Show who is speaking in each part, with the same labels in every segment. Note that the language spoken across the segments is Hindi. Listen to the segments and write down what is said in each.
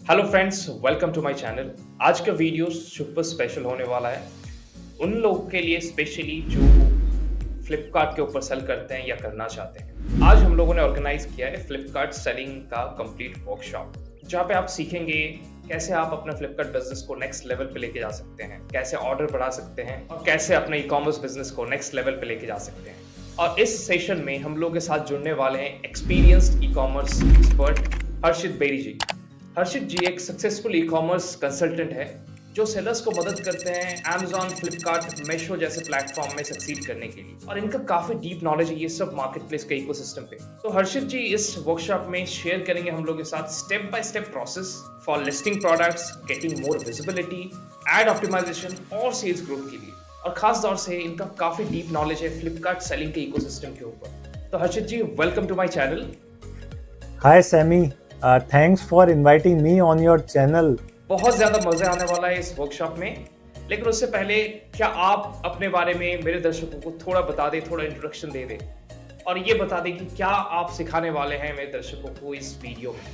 Speaker 1: Hello friends, welcome to my channel. आज का वीडियो सुपर स्पेशल होने वाला है उन लोगों के लिए, स्पेशली जो फ्लिपकार्ट के ऊपर सेल करते हैं या करना चाहते हैं। आज हम लोगों ने ऑर्गेनाइज किया है फ्लिपकार्ट सेलिंग का कंप्लीट वर्कशॉप, जहाँ पे आप सीखेंगे कैसे आप अपना फ्लिपकार्ट बिजनेस को नेक्स्ट लेवल पे लेके जा सकते हैं, कैसे ऑर्डर बढ़ा सकते हैं और कैसे अपने ई कॉमर्स बिजनेस को नेक्स्ट लेवल पे लेके जा सकते हैं। और इस सेशन में हम लोग के साथ जुड़ने वाले हैं एक्सपीरियंस्ड ई कॉमर्स एक्सपर्ट हर्षित बेरी जी। हर्षित जी एक सक्सेसफुल ई कॉमर्स कंसल्टेंट है जो सेलर्स को मदद करते हैं Amazon, फ्लिपकार्ट, मेशो जैसे प्लेटफॉर्म में सक्सीड करने के लिए, और इनका काफी डीप नॉलेज है ये सब मार्केट प्लेस के इकोसिस्टम पे। तो हर्षित जी इस वर्कशॉप में शेयर करेंगे हम लोग के साथ step by step process for listing products, getting more visibility, ad optimization और सेल्स ग्रोथ के लिए। और खास तौर से इनका काफी डीप नॉलेज है फ्लिपकार्ट सेलिंग के इकोसिस्टम के ऊपर। तो Harshit ji, welcome to my channel.
Speaker 2: Hi Sammy, thanks for inviting me on your channel.
Speaker 1: बहुत ज़्यादा मज़े आने वाला है इस वर्कशॉप में, लेकिन उससे पहले क्या आप अपने बारे में मेरे दर्शकों को थोड़ा बता दें, थोड़ा इंट्रोडक्शन दे दें और ये बता दें कि क्या आप सिखाने वाले हैं मेरे दर्शकों को इस वीडियो में।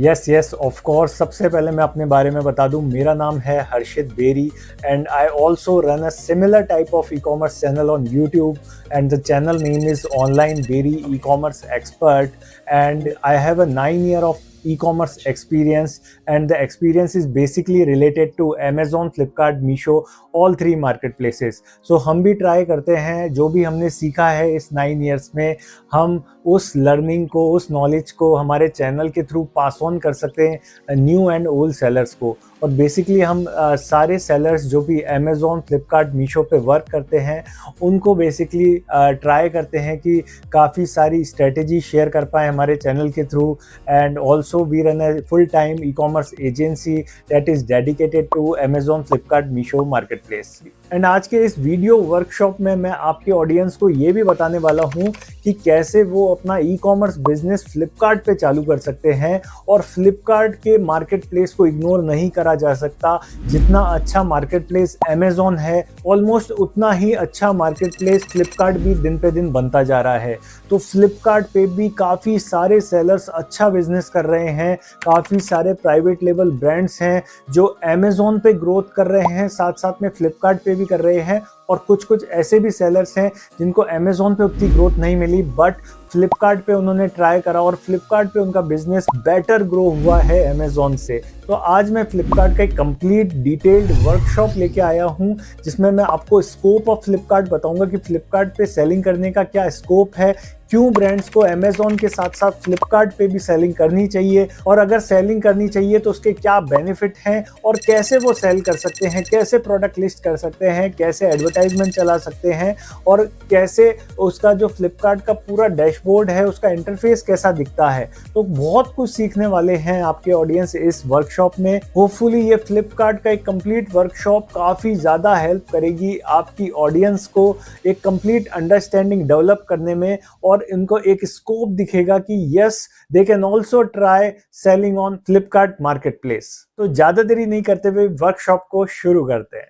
Speaker 2: Yes, of course. सबसे पहले मैं अपने बारे में बता दूं, मेरा नाम है हर्षित berry and I also run a similar type of e-commerce channel on YouTube and the channel name is Online Bery E-commerce Expert and I have a 9 year of e-commerce experience and the experience is basically related to Amazon, Flipkart, Meesho, all three marketplaces. So हम भी ट्राई करते हैं जो भी हमने सीखा है इस 9 years में, हम उस लर्निंग को, उस नॉलेज को हमारे चैनल के थ्रू पास ऑन कर सकते हैं न्यू एंड ओल्ड सेलर्स को। और बेसिकली हम सारे सेलर्स जो भी अमेज़ॉन, फ्लिपकार्ट, मीशो पे वर्क करते हैं उनको बेसिकली ट्राई करते हैं कि काफ़ी सारी स्ट्रेटेजी शेयर कर पाए हमारे चैनल के थ्रू। And also we run a full time e commerce agency that is dedicated to Amazon, Flipkart, Meesho marketplace. And आज के इस वीडियो वर्कशॉप में मैं आपके ऑडियंस को ये भी बताने वाला हूँ कि कैसे वो अपना ई कॉमर्स बिजनेस फ्लिपकार्ट पे चालू कर सकते हैं और फ्लिपकार्ट के मार्केट प्लेस को इग्नोर नहीं करा जा सकता। जितना अच्छा मार्केट प्लेस अमेज़ॉन है, ऑलमोस्ट उतना ही अच्छा मार्केट प्लेस फ्लिपकार्ट भी दिन पे दिन बनता जा रहा है। तो फ्लिपकार्ट पे भी काफ़ी सारे सेलर्स अच्छा बिजनेस कर रहे हैं, काफ़ी सारे प्राइवेट लेवल ब्रांड्स हैं जो अमेज़ॉन पे ग्रोथ कर रहे हैं, साथ साथ में फ्लिपकार्ट पे भी कर रहे हैं। और कुछ ऐसे भी सेलर्स हैं जिनको अमेज़ॉन पे उतनी ग्रोथ नहीं मिली बट फ्लिपकार्ट पे उन्होंने ट्राई करा और फ्लिपकार्ट पे उनका बिजनेस बेटर ग्रो हुआ है अमेज़ॉन से। तो आज मैं फ्लिपकार्ट का एक कंप्लीट डिटेल्ड वर्कशॉप लेके आया हूँ जिसमें मैं आपको स्कोप ऑफ फ्लिपकार्ट बताऊंगा कि फ्लिपकार्ट पे सेलिंग करने का क्या स्कोप है, क्यों ब्रांड्स को अमेज़ॉन के साथ साथ फ्लिपकार्ट पे भी सेलिंग करनी चाहिए, और अगर सेलिंग करनी चाहिए तो उसके क्या बेनिफिट हैं और कैसे वो सेल कर सकते हैं, कैसे प्रोडक्ट लिस्ट कर सकते हैं, कैसे एडवर्टाइजमेंट चला सकते हैं और कैसे उसका जो फ्लिपकार्ट का पूरा डैशबोर्ड है उसका इंटरफेस कैसा दिखता है। तो बहुत कुछ सीखने वाले हैं आपके ऑडियंस इस वर्कशॉप में। होपफुली ये फ्लिपकार्ट का एक कंप्लीट वर्कशॉप काफ़ी ज़्यादा हेल्प करेगी आपकी ऑडियंस को एक कंप्लीट अंडरस्टैंडिंग डेवलप करने में, और इनको एक स्कोप दिखेगा कि yes they can also try selling on Flipkart market place. तो ज़्यादा देरी नहीं करते हुए वर्कशॉप को शुरू करते हैं।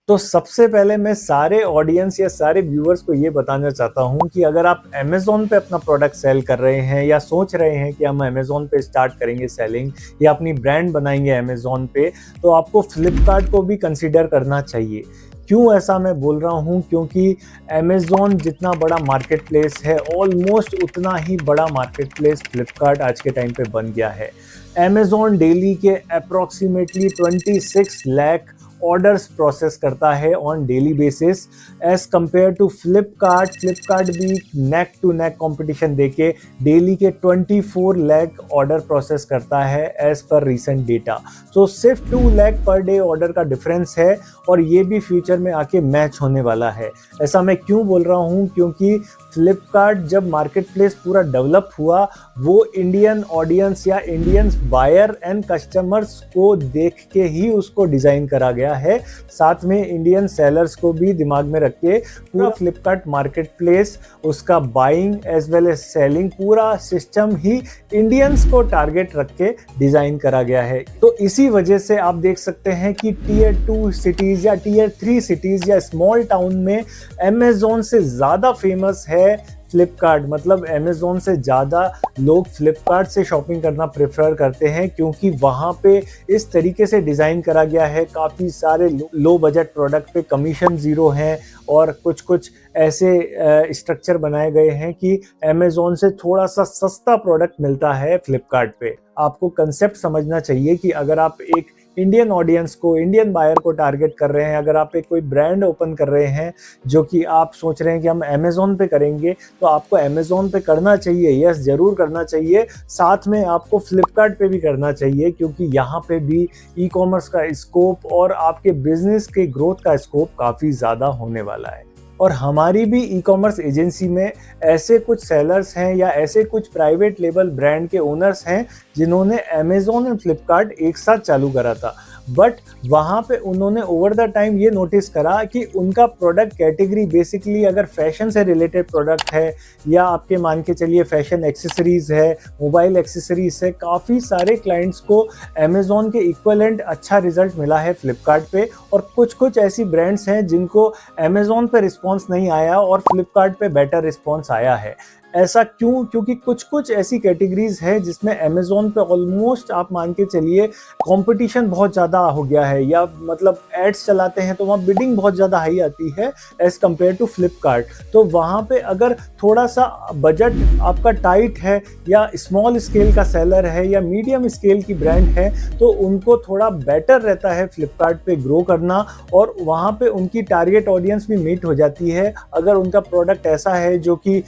Speaker 2: तो सबसे पहले मैं सारे ऑडियंस या सारे व्यूअर्स को ये बताना चाहता हूँ कि अगर आप अमेज़ॉन पे अपना प्रोडक्ट सेल कर रहे हैं या सोच रहे हैं कि हम अमेज़ॉन पे स्टार्ट करेंगे सेलिंग या अपनी ब्रांड बनाएंगे अमेज़ॉन पे, तो आपको फ्लिपकार्ट को भी कंसीडर करना चाहिए। क्यों ऐसा मैं बोल रहा हूँ? क्योंकि अमेज़ॉन जितना बड़ा मार्केट प्लेस है ऑलमोस्ट उतना ही बड़ा मार्केट प्लेस फ्लिपकार्ट आज के टाइम पे बन गया है। अमेज़ॉन डेली के अप्रॉक्सीमेटली 26 लाख ऑर्डर्स प्रोसेस करता है on daily basis as compare to Flipkart भी नेक टू नेक कंपटीशन देके डेली के 24 लाख ऑर्डर प्रोसेस करता है एज पर रीसेंट डेटा। सो सिर्फ 2 लाख पर डे ऑर्डर का डिफरेंस है और ये भी फ्यूचर में आके मैच होने वाला है। ऐसा मैं क्यों बोल रहा हूँ? क्योंकि फ्लिपकार्ट जब मार्केट प्लेस पूरा डेवलप हुआ वो इंडियन ऑडियंस या इंडियन बायर एंड कस्टमर्स को देख के ही उसको डिज़ाइन करा गया है, साथ में इंडियन सेलर्स को भी दिमाग में रख के पूरा फ्लिपकार्ट मार्केट प्लेस, उसका buying as well as selling पूरा सिस्टम ही इंडियंस को टारगेट रख के डिज़ाइन करा गया है। तो इसी वजह से आप देख सकते हैं कि टियर 2 सिटीज़ या टियर 3 सिटीज़ या स्मॉल टाउन में अमेज़ॉन से ज़्यादा फेमस है फ्लिपकार्ट मतलब अमेज़ॉन से ज़्यादा लोग फ्लिपकार्ट से शॉपिंग करना प्रेफर करते हैं, क्योंकि वहाँ पे इस तरीके से डिज़ाइन करा गया है, काफ़ी सारे लो बजट प्रोडक्ट पे कमीशन ज़ीरो हैं और कुछ कुछ ऐसे स्ट्रक्चर बनाए गए हैं कि अमेज़ॉन से थोड़ा सा सस्ता प्रोडक्ट मिलता है फ्लिपकार्ट पे। आपको कंसेप्ट समझना चाहिए कि अगर आप एक इंडियन ऑडियंस को, इंडियन बायर को टारगेट कर रहे हैं, अगर आप एक कोई ब्रांड ओपन कर रहे हैं जो कि आप सोच रहे हैं कि हम अमेज़ॉन पे करेंगे, तो आपको अमेज़ॉन पे करना चाहिए, यस ज़रूर करना चाहिए। साथ में आपको फ्लिपकार्ट पे भी करना चाहिए, क्योंकि यहाँ पे भी ई कॉमर्स का स्कोप और आपके बिजनेस के ग्रोथ का स्कोप काफ़ी ज़्यादा होने वाला है। और हमारी भी ई कॉमर्स एजेंसी में ऐसे कुछ सेलर्स हैं या ऐसे कुछ प्राइवेट लेबल ब्रांड के ओनर्स हैं जिन्होंने अमेज़ॉन और फ्लिपकार्ट एक साथ चालू करा था, बट वहाँ पे उन्होंने ओवर द टाइम ये नोटिस करा कि उनका प्रोडक्ट कैटेगरी बेसिकली अगर फैशन से रिलेटेड प्रोडक्ट है या आपके मान के चलिए फैशन एक्सेसरीज़ है, मोबाइल एक्सेसरीज़ है, काफ़ी सारे क्लाइंट्स को अमेज़ॉन के इक्वलेंट अच्छा रिजल्ट मिला है फ्लिपकार्ट पे, और कुछ कुछ ऐसी ब्रांड्स हैं जिनको अमेज़ॉन पे रिस्पॉन्स नहीं आया और फ्लिपकार्ट पे बेटर रिस्पॉन्स आया है। ऐसा क्यों? क्योंकि कुछ कुछ ऐसी कैटेगरीज है जिसमें अमेज़ॉन पे ऑलमोस्ट आप मान के चलिए कंपटीशन बहुत ज़्यादा हो गया है, या मतलब एड्स चलाते हैं तो वहाँ बिडिंग बहुत ज़्यादा हाई आती है एज़ कम्पेयर टू फ्लिपकार्ट। तो वहाँ पे अगर थोड़ा सा बजट आपका टाइट है या स्मॉल स्केल का सेलर है या मीडियम स्केल की ब्रांड है, तो उनको थोड़ा बेटर रहता है फ्लिपकार्ट पे ग्रो करना, और वहाँ पे उनकी टारगेट ऑडियंस भी मीट हो जाती है। अगर उनका प्रोडक्ट ऐसा है जो कि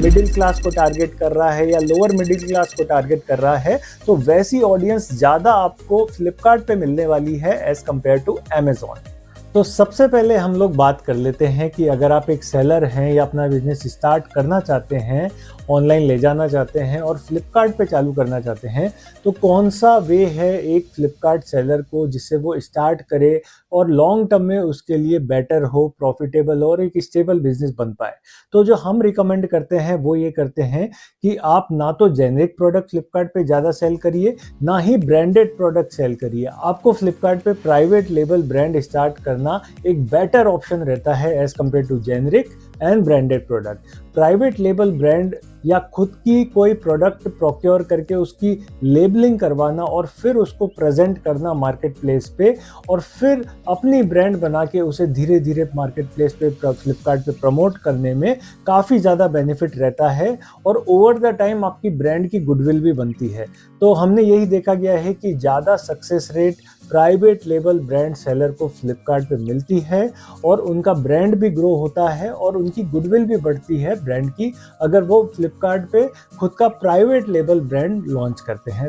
Speaker 2: मिडिल क्लास को टारगेट कर रहा है या लोअर मिडिल क्लास को टारगेट कर रहा है, तो वैसी ऑडियंस ज़्यादा आपको फ्लिपकार्ट पे मिलने वाली है एज़ कम्पेयर टू अमेज़ॉन। तो सबसे पहले हम लोग बात कर लेते हैं कि अगर आप एक सेलर हैं या अपना बिजनेस स्टार्ट करना चाहते हैं, ऑनलाइन ले जाना चाहते हैं और फ्लिपकार्ट पे चालू करना चाहते हैं, तो कौन सा वे है एक फ्लिपकार्ट सेलर को जिससे वो स्टार्ट करे और लॉन्ग टर्म में उसके लिए बेटर हो, प्रॉफिटेबल और एक स्टेबल बिजनेस बन पाए। तो जो हम रिकमेंड करते हैं वो ये करते हैं कि आप ना तो जेनेरिक प्रोडक्ट फ्लिपकार्ट पे ज़्यादा सेल करिए, ना ही ब्रांडेड प्रोडक्ट सेल करिए। आपको फ्लिपकार्ट पे प्राइवेट लेबल ब्रांड स्टार्ट करना एक बेटर ऑप्शन रहता है as compare to generic and branded product. Private label brand या खुद की कोई प्रोडक्ट प्रोक्योर करके उसकी लेबलिंग करवाना और फिर उसको प्रेजेंट करना मार्केट प्लेस पे, और फिर अपनी ब्रांड बना के उसे धीरे धीरे मार्केट प्लेस पे फ्लिपकार्ट पे प्रमोट करने में काफ़ी ज़्यादा बेनिफिट रहता है, और ओवर द टाइम आपकी ब्रांड की गुडविल भी बनती है। तो हमने यही देखा गया है कि ज़्यादा success rate private label brand seller को फ्लिपकार्ट पे मिलती है, और उनका ब्रांड भी ग्रो होता है और उनकी गुडविल भी बढ़ती है ब्रांड की, अगर वो फ्लिपकार्ट पे खुद का प्राइवेट लेबल ब्रांड लॉन्च करते हैं।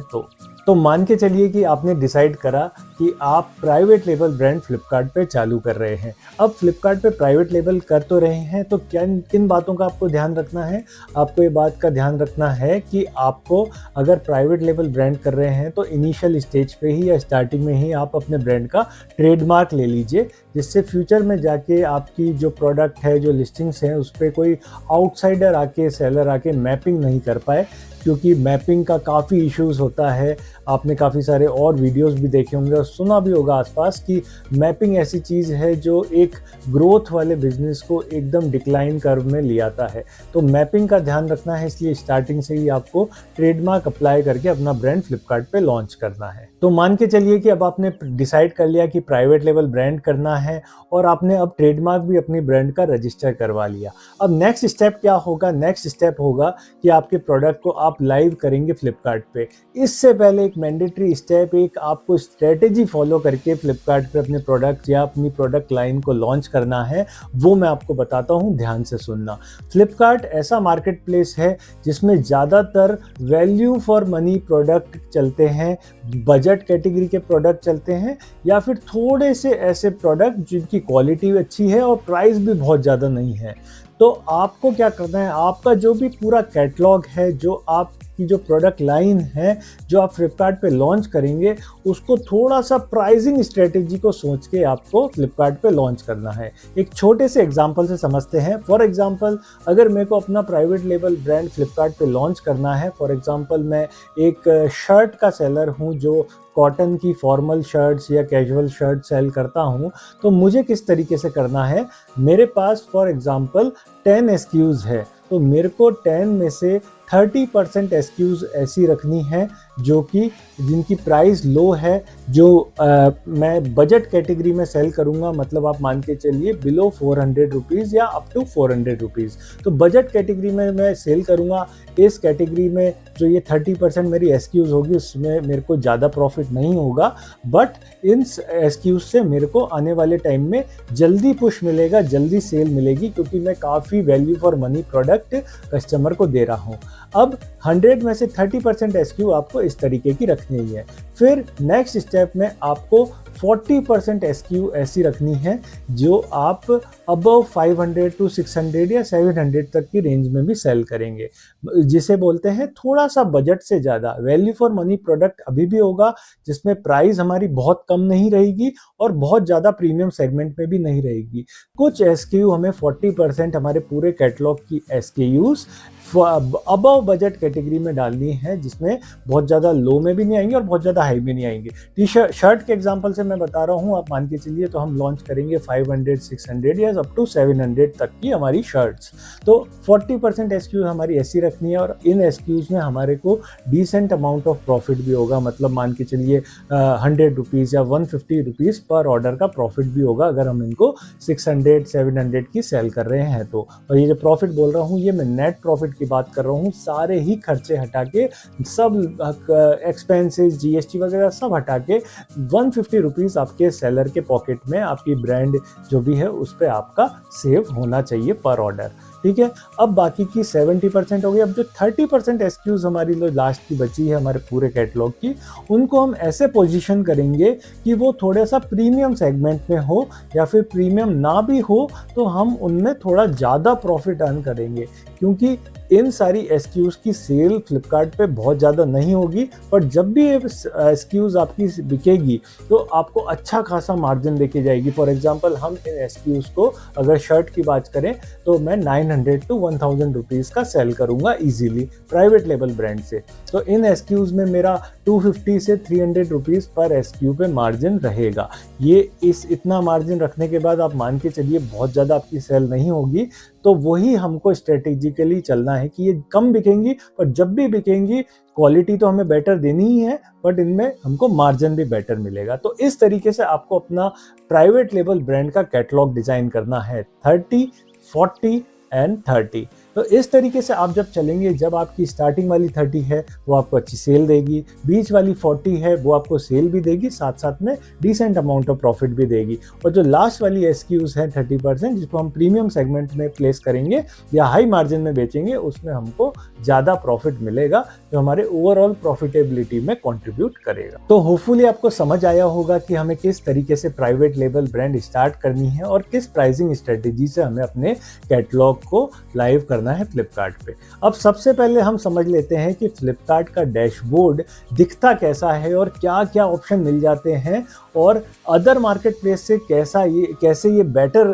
Speaker 2: तो मान के चलिए कि आपने डिसाइड करा कि आप प्राइवेट लेबल ब्रांड फ्लिपकार्ट पे चालू कर रहे हैं। अब फ्लिपकार्ट पे प्राइवेट लेबल कर तो रहे हैं, तो किन बातों का आपको ध्यान रखना है? आपको ये बात का ध्यान रखना है कि आपको अगर प्राइवेट लेबल ब्रांड कर रहे हैं तो इनिशियल स्टेज पे ही या स्टार्टिंग में ही आप अपने ब्रांड का ट्रेडमार्क ले लीजिए, जिससे फ्यूचर में जाके आपकी जो प्रोडक्ट है, जो लिस्टिंग्स हैं, उस पर कोई आउटसाइडर आके, सेलर आके मैपिंग नहीं कर पाए, क्योंकि मैपिंग का काफ़ी इश्यूज़ होता है। आपने काफ़ी सारे और वीडियोस भी देखे होंगे और सुना भी होगा आसपास कि मैपिंग ऐसी चीज़ है जो एक ग्रोथ वाले बिजनेस को एकदम डिक्लाइन कर्व में ले आता है। तो मैपिंग का ध्यान रखना है, इसलिए स्टार्टिंग से ही आपको ट्रेडमार्क अप्लाई करके अपना ब्रांड फ्लिपकार्ट पे लॉन्च करना है। तो मान के चलिए कि अब आपने डिसाइड कर लिया कि प्राइवेट लेवल ब्रांड करना है और आपने अब ट्रेडमार्क भी अपनी ब्रांड का रजिस्टर करवा लिया। अब नेक्स्ट स्टेप क्या होगा? नेक्स्ट स्टेप होगा कि आपके प्रोडक्ट को आप लाइव करेंगे फ्लिपकार्ट पे। इससे पहले एक मैंडेटरी स्टेप, एक आपको स्ट्रेटेजी फॉलो करके फ्लिपकार्ट पे अपने प्रोडक्ट या अपनी प्रोडक्ट लाइन को लॉन्च करना है, वो मैं आपको बताता हूँ, ध्यान से सुनना। फ्लिपकार्ट ऐसा मार्केट प्लेस है जिसमें ज़्यादातर वैल्यू फॉर मनी प्रोडक्ट चलते हैं, बजट कैटेगरी के प्रोडक्ट चलते हैं, या फिर थोड़े से ऐसे प्रोडक्ट जिनकी क्वालिटी अच्छी है और प्राइस भी बहुत ज़्यादा नहीं है। तो आपको क्या करना है, आपका जो भी पूरा कैटलॉग है, जो आपकी जो प्रोडक्ट लाइन है, जो आप फ्लिपकार्ट पे लॉन्च करेंगे, उसको थोड़ा सा प्राइसिंग स्ट्रेटेजी को सोच के आपको फ्लिपकार्ट पे लॉन्च करना है। एक छोटे से एग्जांपल से समझते हैं। फॉर एग्जांपल, अगर मेरे को अपना प्राइवेट लेबल ब्रांड फ्लिपकार्ट पे लॉन्च करना है, फॉर एग्जांपल मैं एक शर्ट का सेलर हूँ जो कॉटन की फॉर्मल शर्ट्स या कैजुअल शर्ट सेल करता हूँ, तो मुझे किस तरीके से करना है? मेरे पास फॉर एग्जांपल 10 SKUs है। तो मेरे को 10 में से 30% SKUs ऐसी रखनी है जो कि जिनकी प्राइस लो है, जो मैं बजट कैटेगरी में सेल करूँगा, मतलब आप मान के चलिए बिलो 400 रुपीज़ या अप टू 400 रुपीज़। तो बजट कैटेगरी में मैं सेल करूँगा। इस कैटेगरी में जो ये 30% मेरी SKUs होगी उसमें मेरे को ज़्यादा प्रॉफिट नहीं होगा, बट इन SKUs से मेरे को आने वाले टाइम में जल्दी पुश मिलेगा, जल्दी सेल मिलेगी, क्योंकि मैं काफ़ी value for money product customer को दे रहा हूँ। अब 100 में से 30% SKU आपको इस तरीके की रखनी है। फिर नेक्स्ट स्टेप में आपको 40% SKU ऐसी रखनी है जो आप अबव 500 टू 600 या 700 तक की रेंज में भी सेल करेंगे, जिसे बोलते हैं थोड़ा सा बजट से ज़्यादा वैल्यू फॉर मनी प्रोडक्ट अभी भी होगा, जिसमें प्राइस हमारी बहुत कम नहीं रहेगी और बहुत ज़्यादा प्रीमियम सेगमेंट में भी नहीं रहेगी। कुछ SKU हमें 40% हमारे पूरे कैटलॉग की SKUs अबव बजट कैटेगरी में डालनी है, जिसमें बहुत ज़्यादा लो में भी नहीं आएंगे और बहुत ज़्यादा हाई भी नहीं आएंगे। टी शर्ट के एग्जांपल से मैं बता रहा हूँ, आप मान के चलिए तो हम लॉन्च करेंगे 500, 600 या अप टू 700 तक की हमारी शर्ट्स। तो 40% SKU हमारी ऐसी रखनी है और इन SKUs में हमारे को डिसेंट अमाउंट ऑफ प्रॉफिट भी होगा, मतलब मान के चलिए 100 रुपीज़ या 150 रुपीज़ पर ऑर्डर का प्रॉफिट भी होगा अगर हम इनको 600, 700 की सेल कर रहे हैं तो। और ये जो प्रॉफिट बोल रहा हूँ ये मैं नेट प्रॉफिट की बात कर रहा हूँ, सारे ही खर्चे हटा के, सब एक्सपेंसेस, GST वगैरह सब हटा के 150 रुपीज़ आपके सेलर के पॉकेट में, आपकी ब्रांड जो भी है उस पर आपका सेव होना चाहिए पर ऑर्डर। ठीक है, अब बाकी की 70% हो गई। अब जो 30% SKUs हमारी जो लास्ट की बची है हमारे पूरे कैटलॉग की, उनको हम ऐसे पोजीशन करेंगे कि वो थोड़ा सा प्रीमियम सेगमेंट में हो, या फिर प्रीमियम ना भी हो तो हम उनमें थोड़ा ज़्यादा प्रॉफिट अर्न करेंगे, क्योंकि इन सारी SKUs की सेल फ्लिपकार्ट पे बहुत ज़्यादा नहीं होगी, पर जब भी ये SKUs आपकी बिकेगी तो आपको अच्छा खासा मार्जिन देके जाएगी। फॉर एग्जांपल हम इन SKUs को अगर शर्ट की बात करें तो मैं 900 टू 1000 रुपीज़ का सेल करूँगा ईजिली प्राइवेट लेबल ब्रांड से। तो इन SKUs में मेरा 250 से 300 रुपीज़ पर SKU पे मार्जिन रहेगा। ये इतना मार्जिन रखने के बाद आप मान के चलिए बहुत ज़्यादा आपकी सेल नहीं होगी, तो वही हमको स्ट्रेटेजिकली चलना है कि ये कम बिकेंगी, पर जब भी बिकेंगी क्वालिटी तो हमें बेटर देनी ही है, बट इनमें हमको मार्जिन भी बेटर मिलेगा। तो इस तरीके से आपको अपना प्राइवेट लेबल ब्रांड का कैटलॉग डिज़ाइन करना है, 30, 40 एंड 30। तो इस तरीके से आप जब चलेंगे, जब आपकी स्टार्टिंग वाली 30 है वो आपको अच्छी सेल देगी, बीच वाली 40 है वो आपको सेल भी देगी, साथ साथ में डिसेंट अमाउंट ऑफ प्रॉफिट भी देगी, और जो लास्ट वाली SKUs है 30% जिसको हम प्रीमियम सेगमेंट में प्लेस करेंगे या हाई मार्जिन में बेचेंगे, उसमें हमको ज़्यादा प्रॉफिट मिलेगा जो हमारे ओवरऑल प्रॉफिटेबिलिटी में कॉन्ट्रीब्यूट करेगा। तो होपफुली आपको समझ आया होगा कि हमें किस तरीके से प्राइवेट लेबल ब्रांड स्टार्ट करनी है और किस प्राइसिंग स्ट्रेटेजी से हमें अपने कैटलॉग को लाइव करना है फ्लिपकार्ट पे। अब सबसे पहले हम समझ लेते हैं कि फ्लिपकार्ट का डैशबोर्ड दिखता कैसा है और क्या क्या ऑप्शन मिल जाते हैं, और अदर मार्केट प्लेस से कैसे ये बेटर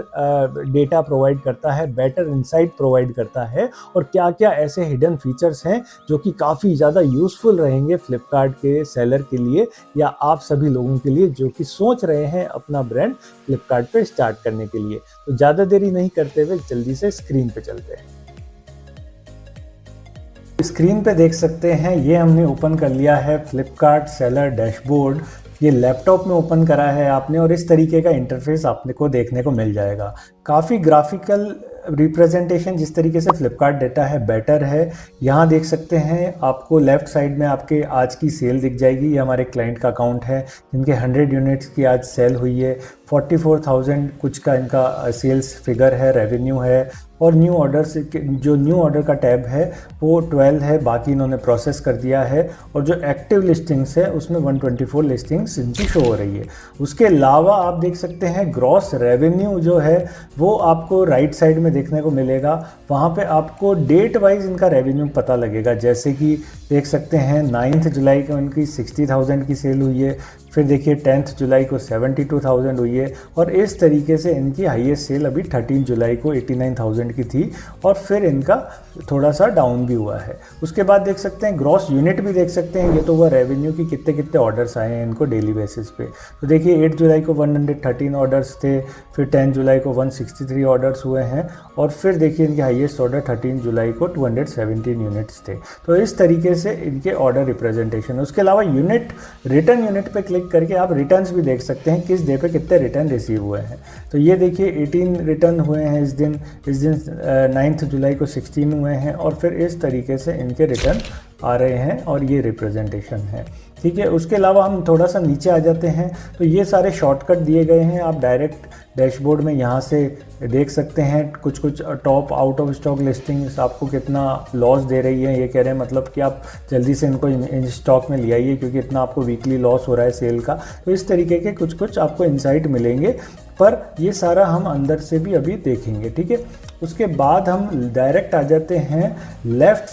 Speaker 2: डेटा प्रोवाइड करता है, बेटर इंसाइट प्रोवाइड करता है, और क्या क्या ऐसे हिडन फीचर्स हैं जो कि काफ़ी ज़्यादा यूज़फुल रहेंगे फ्लिपकार्ट के सेलर के लिए या आप सभी लोगों के लिए जो कि सोच रहे हैं अपना ब्रांड फ्लिपकार्ट पे स्टार्ट करने के लिए। तो ज़्यादा देरी नहीं करते हुए जल्दी से स्क्रीन पे चलते हैं। स्क्रीन पे देख सकते हैं ये हमने ओपन कर लिया है फ्लिपकार्ट सेलर डैशबोर्ड। ये लैपटॉप में ओपन करा है आपने और इस तरीके का इंटरफेस आपने को देखने को मिल जाएगा। काफ़ी ग्राफिकल रिप्रेजेंटेशन जिस तरीके से फ्लिपकार्ट डेटा है बेटर है। यहाँ देख सकते हैं आपको लेफ्ट साइड में आपके आज की सेल दिख जाएगी। ये हमारे क्लाइंट का अकाउंट है जिनके 100 यूनिट्स की आज सेल हुई है। 44,000 कुछ का इनका सेल्स फिगर है, रेवेन्यू है, और न्यू ऑर्डर से जो न्यू ऑर्डर का टैब है वो 12 है, बाकी इन्होंने प्रोसेस कर दिया है। और जो एक्टिव लिस्टिंग्स है उसमें 124 लिस्टिंग्स इनकी शो हो रही है। उसके अलावा आप देख सकते हैं ग्रॉस रेवेन्यू जो है वो आपको राइट साइड में देखने को मिलेगा। वहाँ पे आपको डेट वाइज इनका रेवेन्यू पता लगेगा, जैसे कि देख सकते हैं 9 जुलाई को इनकी 60,000 की सेल हुई है, फिर देखिए 10 जुलाई को 72,000 हुई है, और इस तरीके से इनकी हाईएस्ट सेल अभी 13 जुलाई को 89,000 5% की थी और फिर इनका थोड़ा सा डाउन भी हुआ है। उसके बाद देख सकते हैं ग्रॉस यूनिट भी देख सकते हैं, ये तो हुआ रेवेन्यू की कितने कितने ऑर्डर्स आए हैं इनको डेली बेसिस पे। तो देखिए 8 जुलाई को 113 ऑर्डर्स थे, फिर 10 जुलाई को 163 ऑर्डर्स हुए हैं और फिर देखिए इनके हाईएस्ट ऑर्डर 13 जुलाई को 217 यूनिट्स थे। तो इस तरीके से इनके ऑर्डर रिप्रेजेंटेशन। उसके अलावा यूनिट रिटर्न यूनिट पे क्लिक करके आप रिटर्न्स भी देख सकते हैं किस डे पे कितने रिटर्न रिसीव हुए हैं। तो ये देखिए 18 रिटर्न हुए हैं इस दिन 9 जुलाई को 16 हुए हैं और फिर इस तरीके से इनके रिटर्न आ रहे हैं और ये रिप्रेजेंटेशन है। ठीक है, उसके अलावा हम थोड़ा सा नीचे आ जाते हैं तो ये सारे शॉर्टकट दिए गए हैं, आप डायरेक्ट डैशबोर्ड में यहाँ से देख सकते हैं। कुछ top out of stock listings आपको कितना लॉस दे रही है, ये कह रहे हैं मतलब कि आप जल्दी से इनको इन स्टॉक में ले आइए क्योंकि इतना आपको वीकली लॉस हो रहा है सेल का। तो इस तरीके के कुछ आपको इंसाइट मिलेंगे, पर ये सारा हम अंदर से भी अभी देखेंगे। ठीक है, उसके बाद हम डायरेक्ट आ जाते हैं लेफ़्ट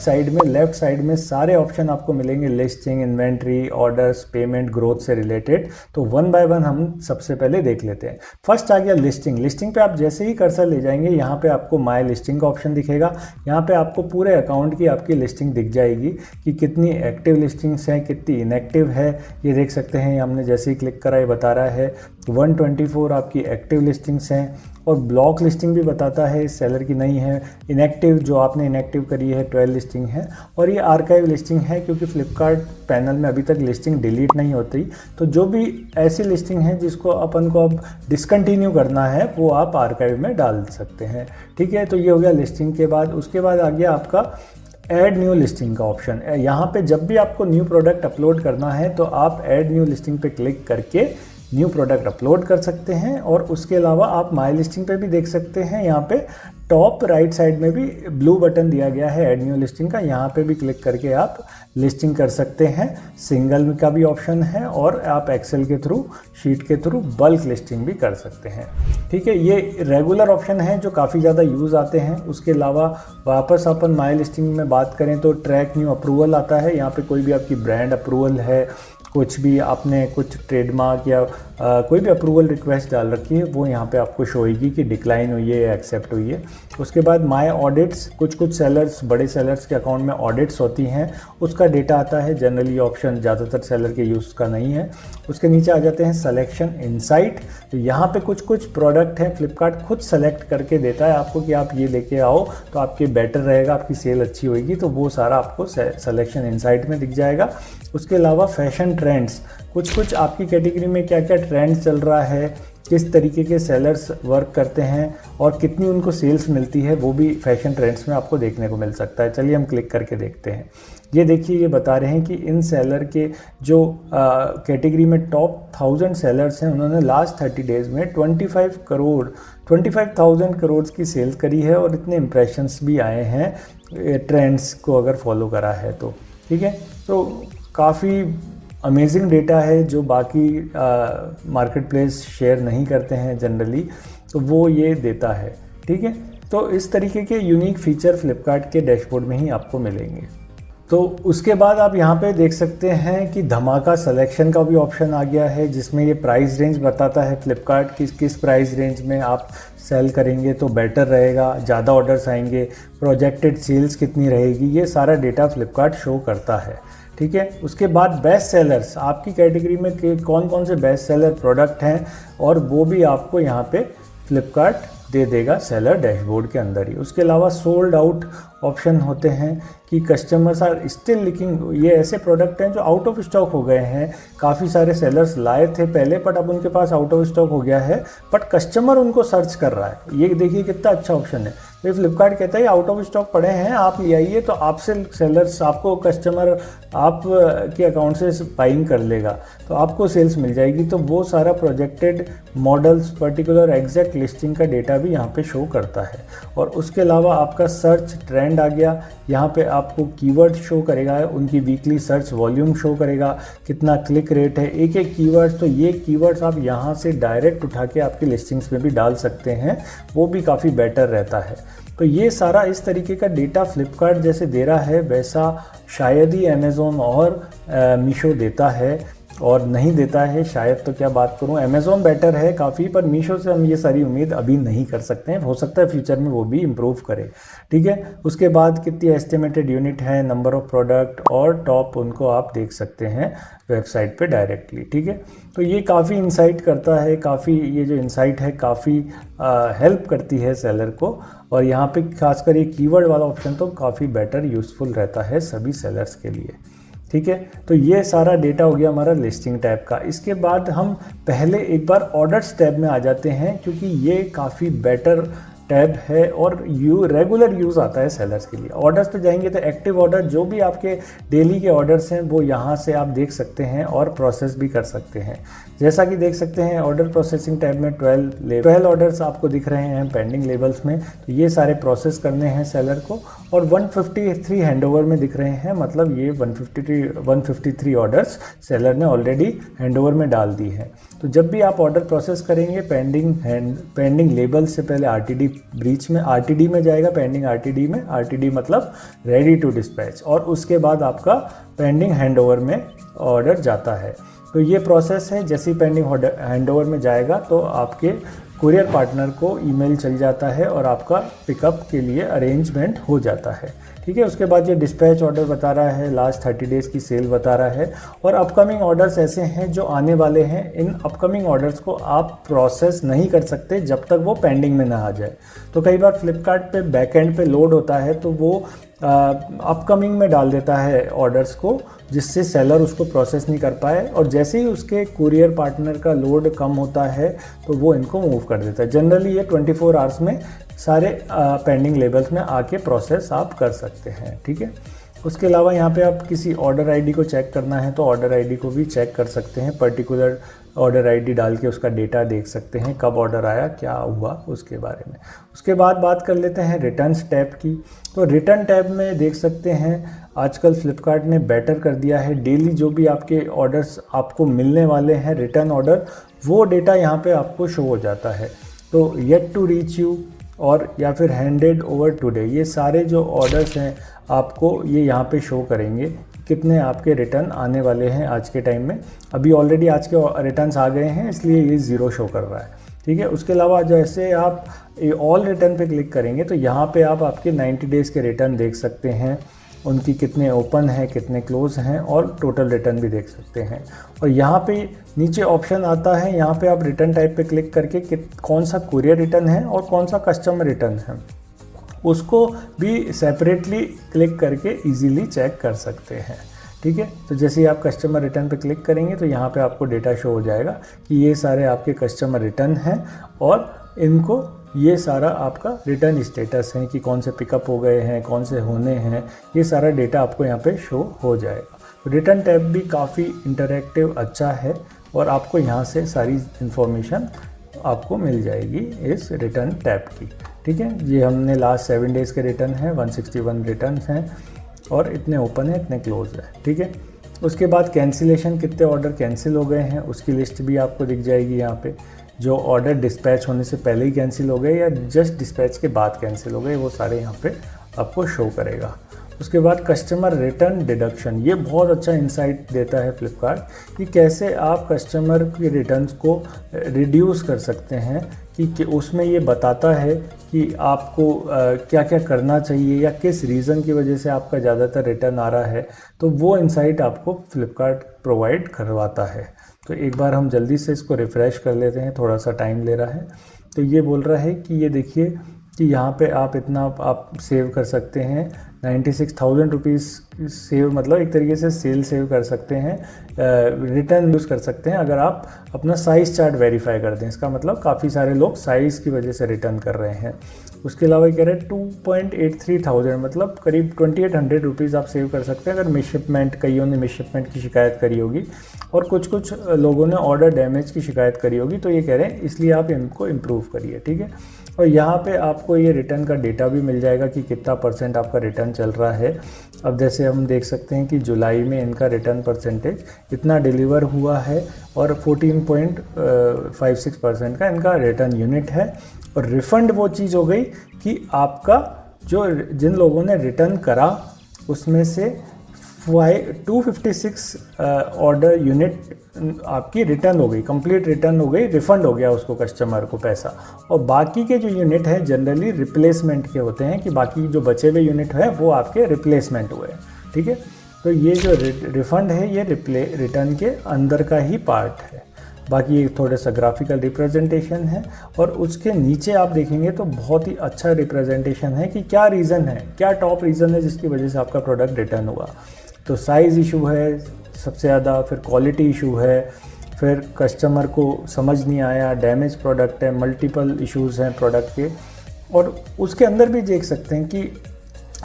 Speaker 2: साइड में सारे ऑप्शन आपको मिलेंगे, listing, inventory, orders, payment, growth से रिलेटेड। तो वन बाय वन हम सबसे पहले देख लेते हैं। फर्स्ट आ गया लिस्टिंग पे आप जैसे ही कर्सर ले जाएंगे यहाँ पे आपको माय लिस्टिंग का ऑप्शन दिखेगा। यहाँ पे आपको पूरे अकाउंट की आपकी लिस्टिंग दिख जाएगी कि कितनी एक्टिव लिस्टिंग्स हैं, कितनी इनएक्टिव है, ये देख सकते हैं। हमने जैसे ही क्लिक करा ये बता रहा है 124 आपकी एक्टिव लिस्टिंग्स हैं और ब्लॉक लिस्टिंग भी बताता है इस सेलर की नहीं है। इनएक्टिव जो आपने इनएक्टिव करी है 12 लिस्टिंग है और ये आर्काइव लिस्टिंग है क्योंकि फ्लिपकार्ट पैनल में अभी तक लिस्टिंग डिलीट नहीं होती। तो जो भी ऐसी लिस्टिंग है जिसको अपन को अब डिसकंटिन्यू करना है वो आप आर्काइव में डाल सकते हैं। ठीक है, तो ये हो गया लिस्टिंग के बाद। उसके बाद आ गया आपका ऐड न्यू लिस्टिंग का ऑप्शन। यहाँ पे जब भी आपको न्यू प्रोडक्ट अपलोड करना है तो आप ऐड न्यू लिस्टिंग पे क्लिक करके न्यू प्रोडक्ट अपलोड कर सकते हैं। और उसके अलावा आप माई लिस्टिंग पे भी देख सकते हैं, यहाँ पे टॉप राइट साइड में भी ब्लू बटन दिया गया है ऐड न्यू लिस्टिंग का, यहाँ पे भी क्लिक करके आप लिस्टिंग कर सकते हैं। सिंगल का भी ऑप्शन है और आप एक्सेल के थ्रू, शीट के थ्रू बल्क लिस्टिंग भी कर सकते हैं। ठीक है, ये रेगुलर ऑप्शन है जो काफ़ी ज़्यादा यूज़ आते हैं। उसके अलावा वापस अपन माई लिस्टिंग में बात करें तो ट्रैक न्यू अप्रूवल आता है। यहाँ पे कोई भी आपकी ब्रांड अप्रूवल है, कुछ भी आपने कुछ ट्रेडमार्क या कोई भी अप्रूवल रिक्वेस्ट डाल रखी है वो यहाँ पे आपको शो होगी कि डिक्लाइन हुई है या एक्सेप्ट हुई है। उसके बाद माय ऑडिट्स, कुछ सेलर्स, बड़े सेलर्स के अकाउंट में ऑडिट्स होती हैं, उसका डेटा आता है। जनरली ऑप्शन ज़्यादातर सेलर के यूज़ का नहीं है। उसके नीचे आ जाते हैं सिलेक्शन इनसाइट। तो यहाँ पे कुछ प्रोडक्ट हैं फ्लिपकार्ट खुद सेलेक्ट करके देता है आपको कि आप ये लेके आओ तो आपके बेटर रहेगा, आपकी सेल अच्छी होगी। तो वो सारा आपको सिलेक्शन इनसाइट में दिख जाएगा। उसके अलावा फैशन ट्रेंड्स, कुछ आपकी कैटेगरी में क्या क्या ट्रेंड चल रहा है, किस तरीके के सेलर्स वर्क करते हैं और कितनी उनको सेल्स मिलती है, वो भी फैशन ट्रेंड्स में आपको देखने को मिल सकता है। चलिए हम क्लिक करके देखते हैं। ये देखिए, ये बता रहे हैं कि इन सेलर के जो कैटेगरी में टॉप 1000 सेलर्स हैं उन्होंने लास्ट 30 डेज़ में 25,000 करोड़ की सेल करी है और इतने इंप्रेशंस भी आए हैं ट्रेंड्स को अगर फॉलो करा है तो। ठीक है, तो काफ़ी अमेजिंग डेटा है जो बाकी मार्केट प्लेस शेयर नहीं करते हैं जनरली, तो वो ये देता है। ठीक है, तो इस तरीके के यूनिक फीचर फ्लिपकार्ट के डैशबोर्ड में ही आपको मिलेंगे। तो उसके बाद आप यहाँ पे देख सकते हैं कि धमाका सिलेक्शन का भी ऑप्शन आ गया है जिसमें ये प्राइस रेंज बताता है फ्लिपकार्ट किस प्राइस रेंज में आप सेल करेंगे तो बेटर रहेगा, ज़्यादा ऑर्डर्स आएंगे, प्रोजेक्टेड सेल्स कितनी रहेगी, ये सारा डेटा फ्लिपकार्ट शो करता है। ठीक है, उसके बाद बेस्ट सेलर्स, आपकी कैटेगरी में कौन कौन से बेस्ट सेलर प्रोडक्ट हैं और वो भी आपको यहाँ पे फ्लिपकार्ट दे देगा सेलर डैशबोर्ड के अंदर ही। उसके अलावा सोल्ड आउट ऑप्शन होते हैं कि कस्टमर्स आर स्टिल लिकिंग, ये ऐसे प्रोडक्ट हैं जो आउट ऑफ स्टॉक हो गए हैं। काफ़ी सारे सेलर्स लाए थे पहले बट अब उनके पास आउट ऑफ स्टॉक हो गया है, बट कस्टमर उनको सर्च कर रहा है। ये देखिए कितना अच्छा ऑप्शन है। तो फ्लिपकार्ट कहता है आउट ऑफ स्टॉक पड़े हैं, आप ले आइए, तो आपसे सेलर्स, आपको कस्टमर आप के अकाउंट से बाइंग कर लेगा तो आपको सेल्स मिल जाएगी। तो वो सारा projected models, particular exact listing का डेटा भी यहाँ पे शो करता है। और उसके अलावा आपका सर्च ट्रेंड आ गया, यहाँ पे आपको कीवर्ड शो करेगा, उनकी वीकली सर्च वॉल्यूम शो करेगा, कितना क्लिक रेट है एक कीवर्ड। तो ये कीवर्ड्स आप यहाँ से डायरेक्ट उठा के आपकी लिस्टिंग्स में भी डाल सकते हैं, वो भी काफ़ी बेटर रहता है। तो ये सारा इस तरीके का डेटा फ्लिपकार्ट जैसे दे रहा है वैसा शायद ही अमेज़ॉन और मीशो देता है। और नहीं देता है शायद, तो क्या बात करूं। अमेज़ॉन बेटर है काफ़ी, पर मीशो से हम ये सारी उम्मीद अभी नहीं कर सकते हैं, हो सकता है फ्यूचर में वो भी इम्प्रूव करे, ठीक है। उसके बाद कितनी एस्टिमेटेड यूनिट है, नंबर ऑफ प्रोडक्ट और टॉप, उनको आप देख सकते हैं वेबसाइट पे डायरेक्टली, ठीक है। तो ये काफ़ी इंसाइट करता है, काफ़ी ये जो इंसाइट है काफ़ी हेल्प करती है सेलर को। और यहाँ पे खासकर ये कीवर्ड वाला ऑप्शन तो काफ़ी बेटर यूज़फुल रहता है सभी सेलर्स के लिए, ठीक है। तो ये सारा डेटा हो गया हमारा लिस्टिंग टैब का। इसके बाद हम पहले एक बार ऑर्डर्स टैब में आ जाते हैं, क्योंकि ये काफ़ी बेटर टैब है और रेगुलर यूज़ आता है सेलर्स के लिए। ऑर्डर्स पे जाएंगे तो एक्टिव ऑर्डर जो भी आपके डेली के ऑर्डर्स हैं वो यहाँ से आप देख सकते हैं और प्रोसेस भी कर सकते हैं। जैसा कि देख सकते हैं ऑर्डर प्रोसेसिंग टैब में 12 ऑर्डर्स आपको दिख रहे हैं पेंडिंग लेबल्स में, तो ये सारे प्रोसेस करने हैं सेलर को। और 153 हैंडओवर में दिख रहे हैं, मतलब ये 153 ऑर्डर्स सेलर ने ऑलरेडी हैंडओवर में डाल दी है। तो जब भी आप ऑर्डर प्रोसेस करेंगे पेंडिंग लेबल से पहले आरटीडी ब्रीच में, आरटीडी में जाएगा, पेंडिंग आरटीडी में, आरटीडी मतलब रेडी टू डिस्पैच, और उसके बाद आपका पेंडिंग हैंडओवर में ऑर्डर जाता है। तो ये प्रोसेस है, जैसे ही पेंडिंग हैंडओवर में जाएगा तो आपके कुरियर पार्टनर को ईमेल चल जाता है और आपका पिकअप के लिए अरेंजमेंट हो जाता है, ठीक है। उसके बाद ये डिस्पैच ऑर्डर बता रहा है, लास्ट 30 डेज़ की सेल बता रहा है, और अपकमिंग ऑर्डर्स ऐसे हैं जो आने वाले हैं। इन अपकमिंग ऑर्डर्स को आप प्रोसेस नहीं कर सकते जब तक वो पेंडिंग में ना आ जाए। तो कई बार फ्लिपकार्ट पे बैकएंड पे लोड होता है तो वो अपकमिंग में डाल देता है ऑर्डर्स को, जिससे सेलर उसको प्रोसेस नहीं कर पाए, और जैसे ही उसके कुरियर पार्टनर का लोड कम होता है तो वो इनको मूव कर देता है। जनरली ये 24 आवर्स में सारे पेंडिंग लेबल्स में आके प्रोसेस आप कर सकते हैं, ठीक है। उसके अलावा यहाँ पे आप किसी ऑर्डर आईडी को चेक करना है तो ऑर्डर आईडी को भी चेक कर सकते हैं, पर्टिकुलर ऑर्डर आईडी डाल के उसका डेटा देख सकते हैं, कब ऑर्डर आया, क्या हुआ उसके बारे में। उसके बाद बात कर लेते हैं रिटर्न्स टैब की। तो रिटर्न टैब में देख सकते हैं आजकल फ्लिपकार्ट ने बेटर कर दिया है, डेली जो भी आपके ऑर्डर्स आपको मिलने वाले हैं रिटर्न ऑर्डर, वो डेटा यहाँ पे आपको शो हो जाता है। तो येट टू रीच यू और या फिर हैंडेड ओवर टुडे, ये सारे जो ऑर्डर्स हैं आपको ये यहाँ पे शो करेंगे कितने आपके रिटर्न आने वाले हैं आज के टाइम में। अभी ऑलरेडी आज के रिटर्न्स आ गए हैं, इसलिए ये 0 शो कर रहा है, ठीक है। उसके अलावा जैसे आप ऑल रिटर्न पे क्लिक करेंगे तो यहाँ पे आप आपके 90 डेज़ के रिटर्न देख सकते हैं, उनकी कितने ओपन हैं, कितने क्लोज हैं, और टोटल रिटर्न भी देख सकते हैं। और यहाँ पे नीचे ऑप्शन आता है, यहाँ पे आप रिटर्न टाइप पे क्लिक करके कौन सा कुरियर रिटर्न है और कौन सा कस्टमर रिटर्न है उसको भी सेपरेटली क्लिक करके इजीली चेक कर सकते हैं, ठीक है। तो जैसे ही आप कस्टमर रिटर्न पे क्लिक करेंगे तो यहाँ पे आपको डेटा शो हो जाएगा कि ये सारे आपके कस्टमर रिटर्न हैं, और इनको ये सारा आपका रिटर्न स्टेटस है कि कौन से पिकअप हो गए हैं, कौन से होने हैं, ये सारा डेटा आपको यहाँ पे शो हो जाएगा। तो रिटर्न टैब भी काफ़ी इंटरैक्टिव अच्छा है, और आपको यहाँ से सारी इन्फॉर्मेशन आपको मिल जाएगी इस रिटर्न टैब की, ठीक है। ये हमने लास्ट 7 डेज़ के रिटर्न हैं, 161 रिटर्न हैं, और इतने ओपन है, इतने क्लोज है, ठीक है। उसके बाद कैंसिलेशन, कितने ऑर्डर कैंसिल हो गए हैं उसकी लिस्ट भी आपको दिख जाएगी यहाँ पे। जो ऑर्डर डिस्पैच होने से पहले ही कैंसिल हो गए या जस्ट डिस्पैच के बाद कैंसिल हो गए, वो सारे यहाँ पे आपको शो करेगा। उसके बाद कस्टमर रिटर्न डिडक्शन, ये बहुत अच्छा इंसाइट देता है फ्लिपकार्ट कि कैसे आप कस्टमर के रिटर्न्स को रिड्यूस कर सकते हैं, कि उसमें ये बताता है कि आपको क्या क्या करना चाहिए या किस रीज़न की वजह से आपका ज़्यादातर रिटर्न आ रहा है, तो वो इंसाइट आपको फ्लिपकार्ट प्रोवाइड करवाता है। तो एक बार हम जल्दी से इसको रिफ़्रेश कर लेते हैं, थोड़ा सा टाइम ले रहा है। तो ये बोल रहा है कि ये देखिए कि यहाँ पे आप इतना आप सेव कर सकते हैं, 96,000 रुपीज़ सेव, मतलब एक तरीके से सेल सेव कर सकते हैं, रिटर्न यूज़ कर सकते हैं अगर आप अपना साइज़ चार्ट वेरीफाई कर दें। इसका मतलब काफ़ी सारे लोग साइज़ की वजह से रिटर्न कर रहे हैं। उसके अलावा कह रहे हैं 2.83,000, मतलब करीब 2800 रुपीज़ आप सेव कर सकते हैं अगर मिसशिपमेंट, कईयों ने मिसशिपमेंट की शिकायत करी होगी और कुछ लोगों ने ऑर्डर डैमेज की शिकायत करी होगी, तो ये कह रहे हैं इसलिए आप इनको इम्प्रूव करिए, ठीक है। और यहाँ पे आपको ये रिटर्न का डेटा भी मिल जाएगा कि कितना % आपका रिटर्न चल रहा है। अब जैसे हम देख सकते हैं कि जुलाई में इनका रिटर्न परसेंटेज इतना डिलीवर हुआ है और 14.56% का इनका रिटर्न यूनिट है। और रिफ़ंड वो चीज़ हो गई कि आपका जो जिन लोगों ने रिटर्न करा उसमें से 256 ऑर्डर यूनिट आपकी रिटर्न हो गई, कंप्लीट रिटर्न हो गई, रिफ़ंड हो गया उसको कस्टमर को पैसा। और बाकी के जो यूनिट हैं जनरली रिप्लेसमेंट के होते हैं, कि बाकी जो बचे हुए यूनिट हैं वो आपके रिप्लेसमेंट हुए हैं, ठीक है। तो ये जो रिफ़ंड है ये रिटर्न के अंदर का ही पार्ट है। बाकी ये थोड़ा सा ग्राफिकल रिप्रेजेंटेशन है, और उसके नीचे आप देखेंगे तो बहुत ही अच्छा रिप्रेजेंटेशन है कि क्या रीज़न है, क्या टॉप रीज़न है जिसकी वजह से आपका प्रोडक्ट रिटर्न हुआ। तो साइज़ इशू है सबसे ज़्यादा, फिर क्वालिटी इशू है, फिर कस्टमर को समझ नहीं आया, डैमेज प्रोडक्ट है, मल्टीपल इश्यूज़ हैं प्रोडक्ट के। और उसके अंदर भी देख सकते हैं कि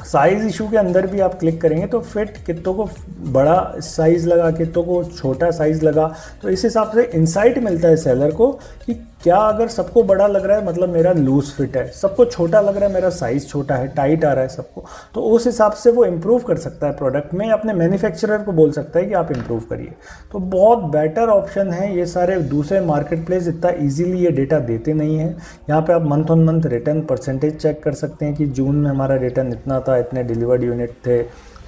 Speaker 2: साइज़ इशू के अंदर भी आप क्लिक करेंगे तो फिट कितों को बड़ा साइज़ लगा, कितों को छोटा साइज़ लगा। तो इस हिसाब से इंसाइट मिलता है सेलर को कि क्या अगर सबको बड़ा लग रहा है मतलब मेरा लूज़ फिट है, सबको छोटा लग रहा है मेरा साइज़ छोटा है, टाइट आ रहा है सबको, तो उस हिसाब से वो इम्प्रूव कर सकता है प्रोडक्ट में, अपने मैन्युफैक्चरर को बोल सकता है कि आप इम्प्रूव करिए। तो बहुत बेटर ऑप्शन है ये सारे। दूसरे मार्केट प्लेस इतना ईजिली ये डेटा देते नहीं हैं। यहाँ पे आप month on month return percentage check कर सकते हैं कि जून में हमारा रिटर्न इतना था, इतने डिलीवर्ड यूनिट थे,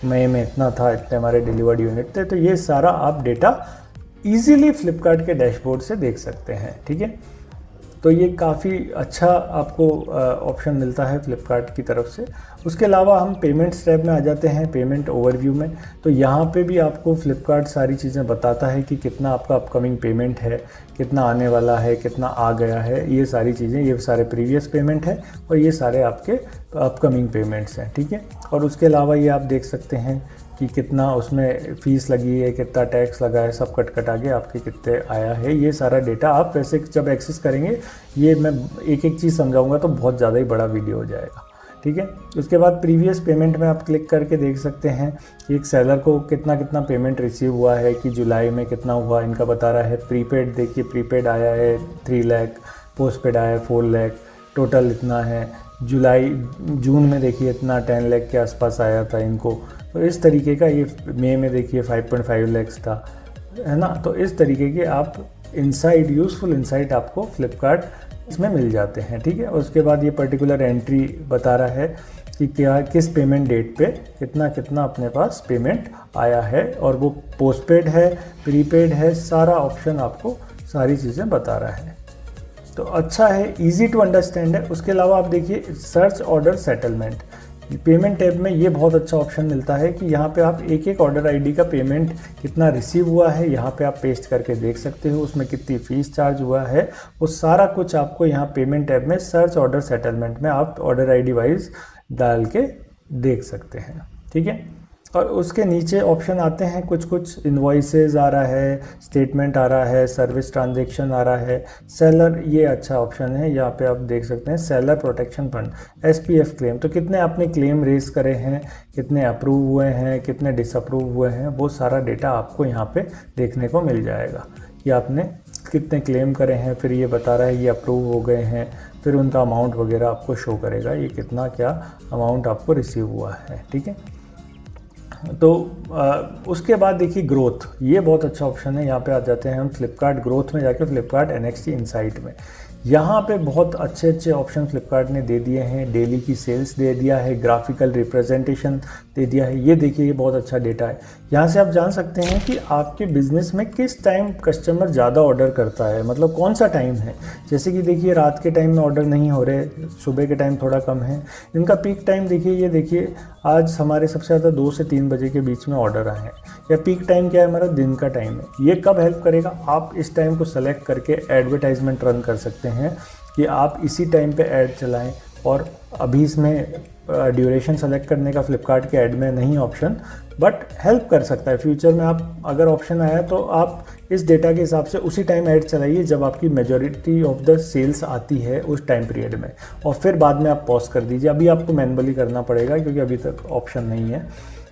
Speaker 2: मई में इतना था, इतने हमारे डिलीवर्ड यूनिट थे। तो ये सारा आप डेटा ईजिली फ्लिपकार्ट के डैशबोर्ड से देख सकते हैं, ठीक है। तो ये काफ़ी अच्छा आपको ऑप्शन मिलता है फ्लिपकार्ट की तरफ से। उसके अलावा हम पेमेंट स्टेप में आ जाते हैं, पेमेंट ओवरव्यू में। तो यहाँ पे भी आपको फ्लिपकार्ट सारी चीज़ें बताता है कि कितना आपका अपकमिंग पेमेंट है, कितना आने वाला है, कितना आ गया है, ये सारी चीज़ें, ये सारे प्रीवियस पेमेंट है और ये सारे आपके अपकमिंग पेमेंट्स हैं, ठीक है। और उसके अलावा ये आप देख सकते हैं कि कितना उसमें फ़ीस लगी है, कितना टैक्स लगा है, सब कट के आपके कितने आया है। ये सारा डेटा आप वैसे जब एक्सेस करेंगे, ये मैं एक एक चीज़ समझाऊंगा तो बहुत ज़्यादा ही बड़ा वीडियो हो जाएगा, ठीक है। उसके बाद प्रीवियस पेमेंट में आप क्लिक करके देख सकते हैं कि एक सेलर को कितना पेमेंट रिसीव हुआ है, कि जुलाई में कितना हुआ इनका बता रहा है। प्रीपेड देखिए, प्रीपेड आया है 3 लाख, पोस्टपेड आया है 4 लाख, टोटल इतना है। जून में देखिए इतना 10 लाख के आसपास आया था इनको। तो इस तरीके का ये मई में देखिए 5.5 लाख था, है ना। तो इस तरीके के आप इनसाइट, यूज़फुल इनसाइट आपको फ्लिपकार्ट इसमें मिल जाते हैं, ठीक है। उसके बाद ये पर्टिकुलर एंट्री बता रहा है कि क्या किस पेमेंट डेट पे कितना अपने पास पेमेंट आया है, और वो पोस्टपेड है, प्रीपेड है, सारा ऑप्शन आपको सारी चीज़ें बता रहा है। तो अच्छा है, इजी टू अंडरस्टैंड है। उसके अलावा आप देखिए search order settlement, payment tab में ये बहुत अच्छा ऑप्शन मिलता है कि यहाँ पे आप एक एक ऑर्डर आईडी का पेमेंट कितना रिसीव हुआ है यहाँ पे आप पेस्ट करके देख सकते हो, उसमें कितनी फ़ीस चार्ज हुआ है, वो सारा कुछ आपको यहाँ पेमेंट टैब में सर्च ऑर्डर सेटलमेंट में आप ऑर्डर आईडी वाइज डाल के देख सकते हैं, ठीक है। और उसके नीचे ऑप्शन आते हैं, कुछ इनवॉइसेस आ रहा है, स्टेटमेंट आ रहा है, सर्विस ट्रांजैक्शन आ रहा है, सेलर, ये अच्छा ऑप्शन है। यहाँ पे आप देख सकते हैं seller protection fund, SPF claim, तो कितने आपने क्लेम रेज करे हैं, कितने अप्रूव हुए हैं, कितने डिसअप्रूव हुए हैं, वो सारा डेटा आपको यहाँ पे देखने को मिल जाएगा कि आपने कितने क्लेम करे हैं। फिर ये बता रहा है ये अप्रूव हो गए हैं, फिर उनका अमाउंट वगैरह आपको शो करेगा, ये कितना क्या अमाउंट आपको रिसीव हुआ है, ठीक है। तो उसके बाद देखिए ग्रोथ, ये बहुत अच्छा ऑप्शन है। यहाँ पे आ जाते हैं हम फ्लिपकार्ट ग्रोथ में, जाके फ्लिपकार्ट NXT इनसाइट में। यहाँ पे बहुत अच्छे ऑप्शन फ्लिपकार्ट ने दे दिए हैं, डेली की सेल्स दे दिया है, ग्राफिकल रिप्रेजेंटेशन दे दिया है। ये देखिए ये बहुत अच्छा डेटा है। यहाँ से आप जान सकते हैं कि आपके बिज़नेस में किस टाइम कस्टमर ज़्यादा ऑर्डर करता है, मतलब कौन सा टाइम है। जैसे कि देखिए रात के टाइम में ऑर्डर नहीं हो रहे, सुबह के टाइम थोड़ा कम है। इनका पीक टाइम देखिए, ये देखिए आज हमारे सबसे ज़्यादा 2 से 3 बजे के बीच में ऑर्डर आए हैं। या पीक टाइम क्या है, हमारा दिन का टाइम है। ये कब हेल्प करेगा, आप इस टाइम को सेलेक्ट करके एडवर्टाइजमेंट रन कर सकते हैं कि आप इसी टाइम पे ऐड चलाएं। और अभी इसमें ड्यूरेशन सेलेक्ट करने का फ्लिपकार्ट के ऐड में नहीं ऑप्शन, बट हेल्प कर सकता है। फ्यूचर में आप अगर ऑप्शन आया तो आप इस डेटा के हिसाब से उसी टाइम ऐड चलाइए जब आपकी मेजॉरिटी ऑफ द सेल्स आती है उस टाइम पीरियड में, और फिर बाद में आप पॉज कर दीजिए। अभी आपको मैनुअली करना पड़ेगा क्योंकि अभी तक ऑप्शन नहीं है।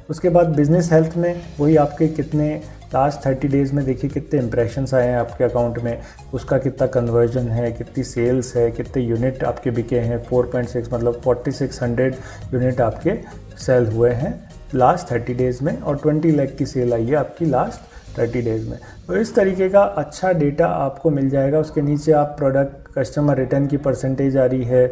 Speaker 2: उसके बाद बिजनेस हेल्थ में वही आपके कितने लास्ट 30 डेज़ में देखिए कितने इंप्रेशंस आए हैं आपके अकाउंट में, उसका कितना कन्वर्जन है, कितनी सेल्स है, कितने यूनिट आपके बिके हैं। 4.6 मतलब 4600 यूनिट आपके सेल हुए हैं लास्ट 30 डेज़ में, और 20 लाख की सेल आई है आपकी लास्ट 30 डेज़ में। तो इस तरीके का अच्छा डेटा आपको मिल जाएगा। उसके नीचे आप प्रोडक्ट कस्टमर रिटर्न की परसेंटेज आ रही है,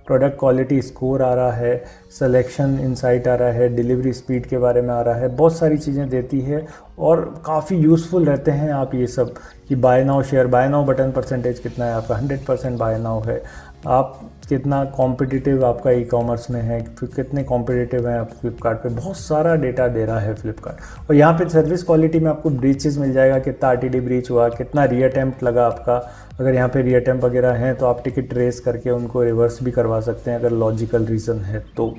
Speaker 2: प्रोडक्ट क्वालिटी स्कोर आ रहा है, सिलेक्शन इंसाइट आ रहा है, डिलीवरी स्पीड के बारे में आ रहा है, बहुत सारी चीज़ें देती है और काफ़ी यूज़फुल रहते हैं आप ये सब कि buy now share, buy now button percentage कितना है आपका, 100% बाय नाउ है, आप कितना कॉम्पिटिटिव आपका ई कॉमर्स में है, फिर कितने कॉम्पिटिटिव हैं आप फ्लिपकार्ट पे, बहुत सारा डेटा दे रहा है फ्लिपकार्ट। और यहाँ पे सर्विस क्वालिटी में आपको ब्रीचेस मिल जाएगा, कितना आरटीडी ब्रीच हुआ, कितना रीअटेम्प्ट लगा आपका। अगर यहाँ पे रीअटेम्प्ट वगैरह हैं तो आप टिकट ट्रेस करके उनको रिवर्स भी करवा सकते हैं अगर लॉजिकल रीज़न है तो,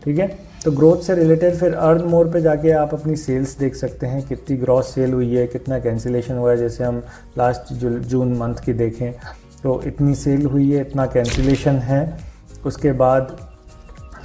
Speaker 2: ठीक है। तो ग्रोथ से रिलेटेड फिर अर्न मोर पे जाके आप अपनी सेल्स देख सकते हैं, कितनी ग्रॉस सेल हुई है, कितना कैंसिलेशन हुआ है। जैसे हम लास्ट जून मंथ की देखें तो इतनी सेल हुई है, इतना कैंसिलेशन है। उसके बाद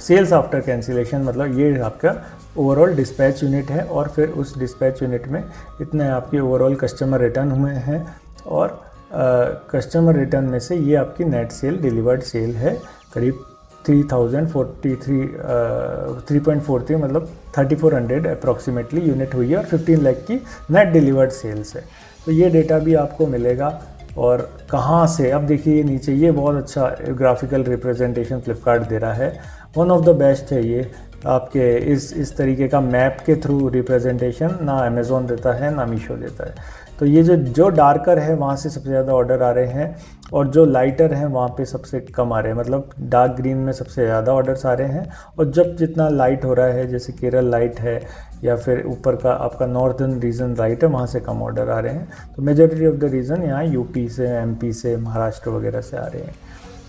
Speaker 2: सेल्स आफ्टर कैंसिलेशन, मतलब ये आपका ओवरऑल डिस्पैच यूनिट है और फिर उस डिस्पैच यूनिट में इतने आपके ओवरऑल कस्टमर रिटर्न हुए हैं और कस्टमर रिटर्न में से ये आपकी नेट सेल, डिलीवर्ड सेल है करीब 3.43 मतलब 3400 अप्रॉक्सीमेटली यूनिट हुई है और 15 लाख की नेट डिलीवर्ड सेल्स है। तो ये डेटा भी आपको मिलेगा। और कहाँ से, अब देखिए नीचे ये बहुत अच्छा ग्राफिकल रिप्रेजेंटेशन फ्लिपकार्ट दे रहा है, वन ऑफ द बेस्ट है ये आपके इस तरीके का मैप के थ्रू रिप्रेजेंटेशन। ना अमेज़ॉन देता है ना मीशो देता है। तो ये जो डार्कर है वहाँ से सबसे ज़्यादा ऑर्डर आ रहे हैं और जो लाइटर हैं वहाँ पे सबसे कम आ रहे हैं, मतलब डार्क ग्रीन में सबसे ज़्यादा ऑर्डर्स आ रहे हैं। और जब जितना लाइट हो रहा है, जैसे केरल लाइट है या फिर ऊपर का आपका नॉर्दर्न रीजन लाइट है, वहाँ से कम ऑर्डर आ रहे हैं। तो मेजॉरिटी ऑफ द रीज़न यहाँ यूपी से, एमपी से, महाराष्ट्र वगैरह से आ रहे हैं।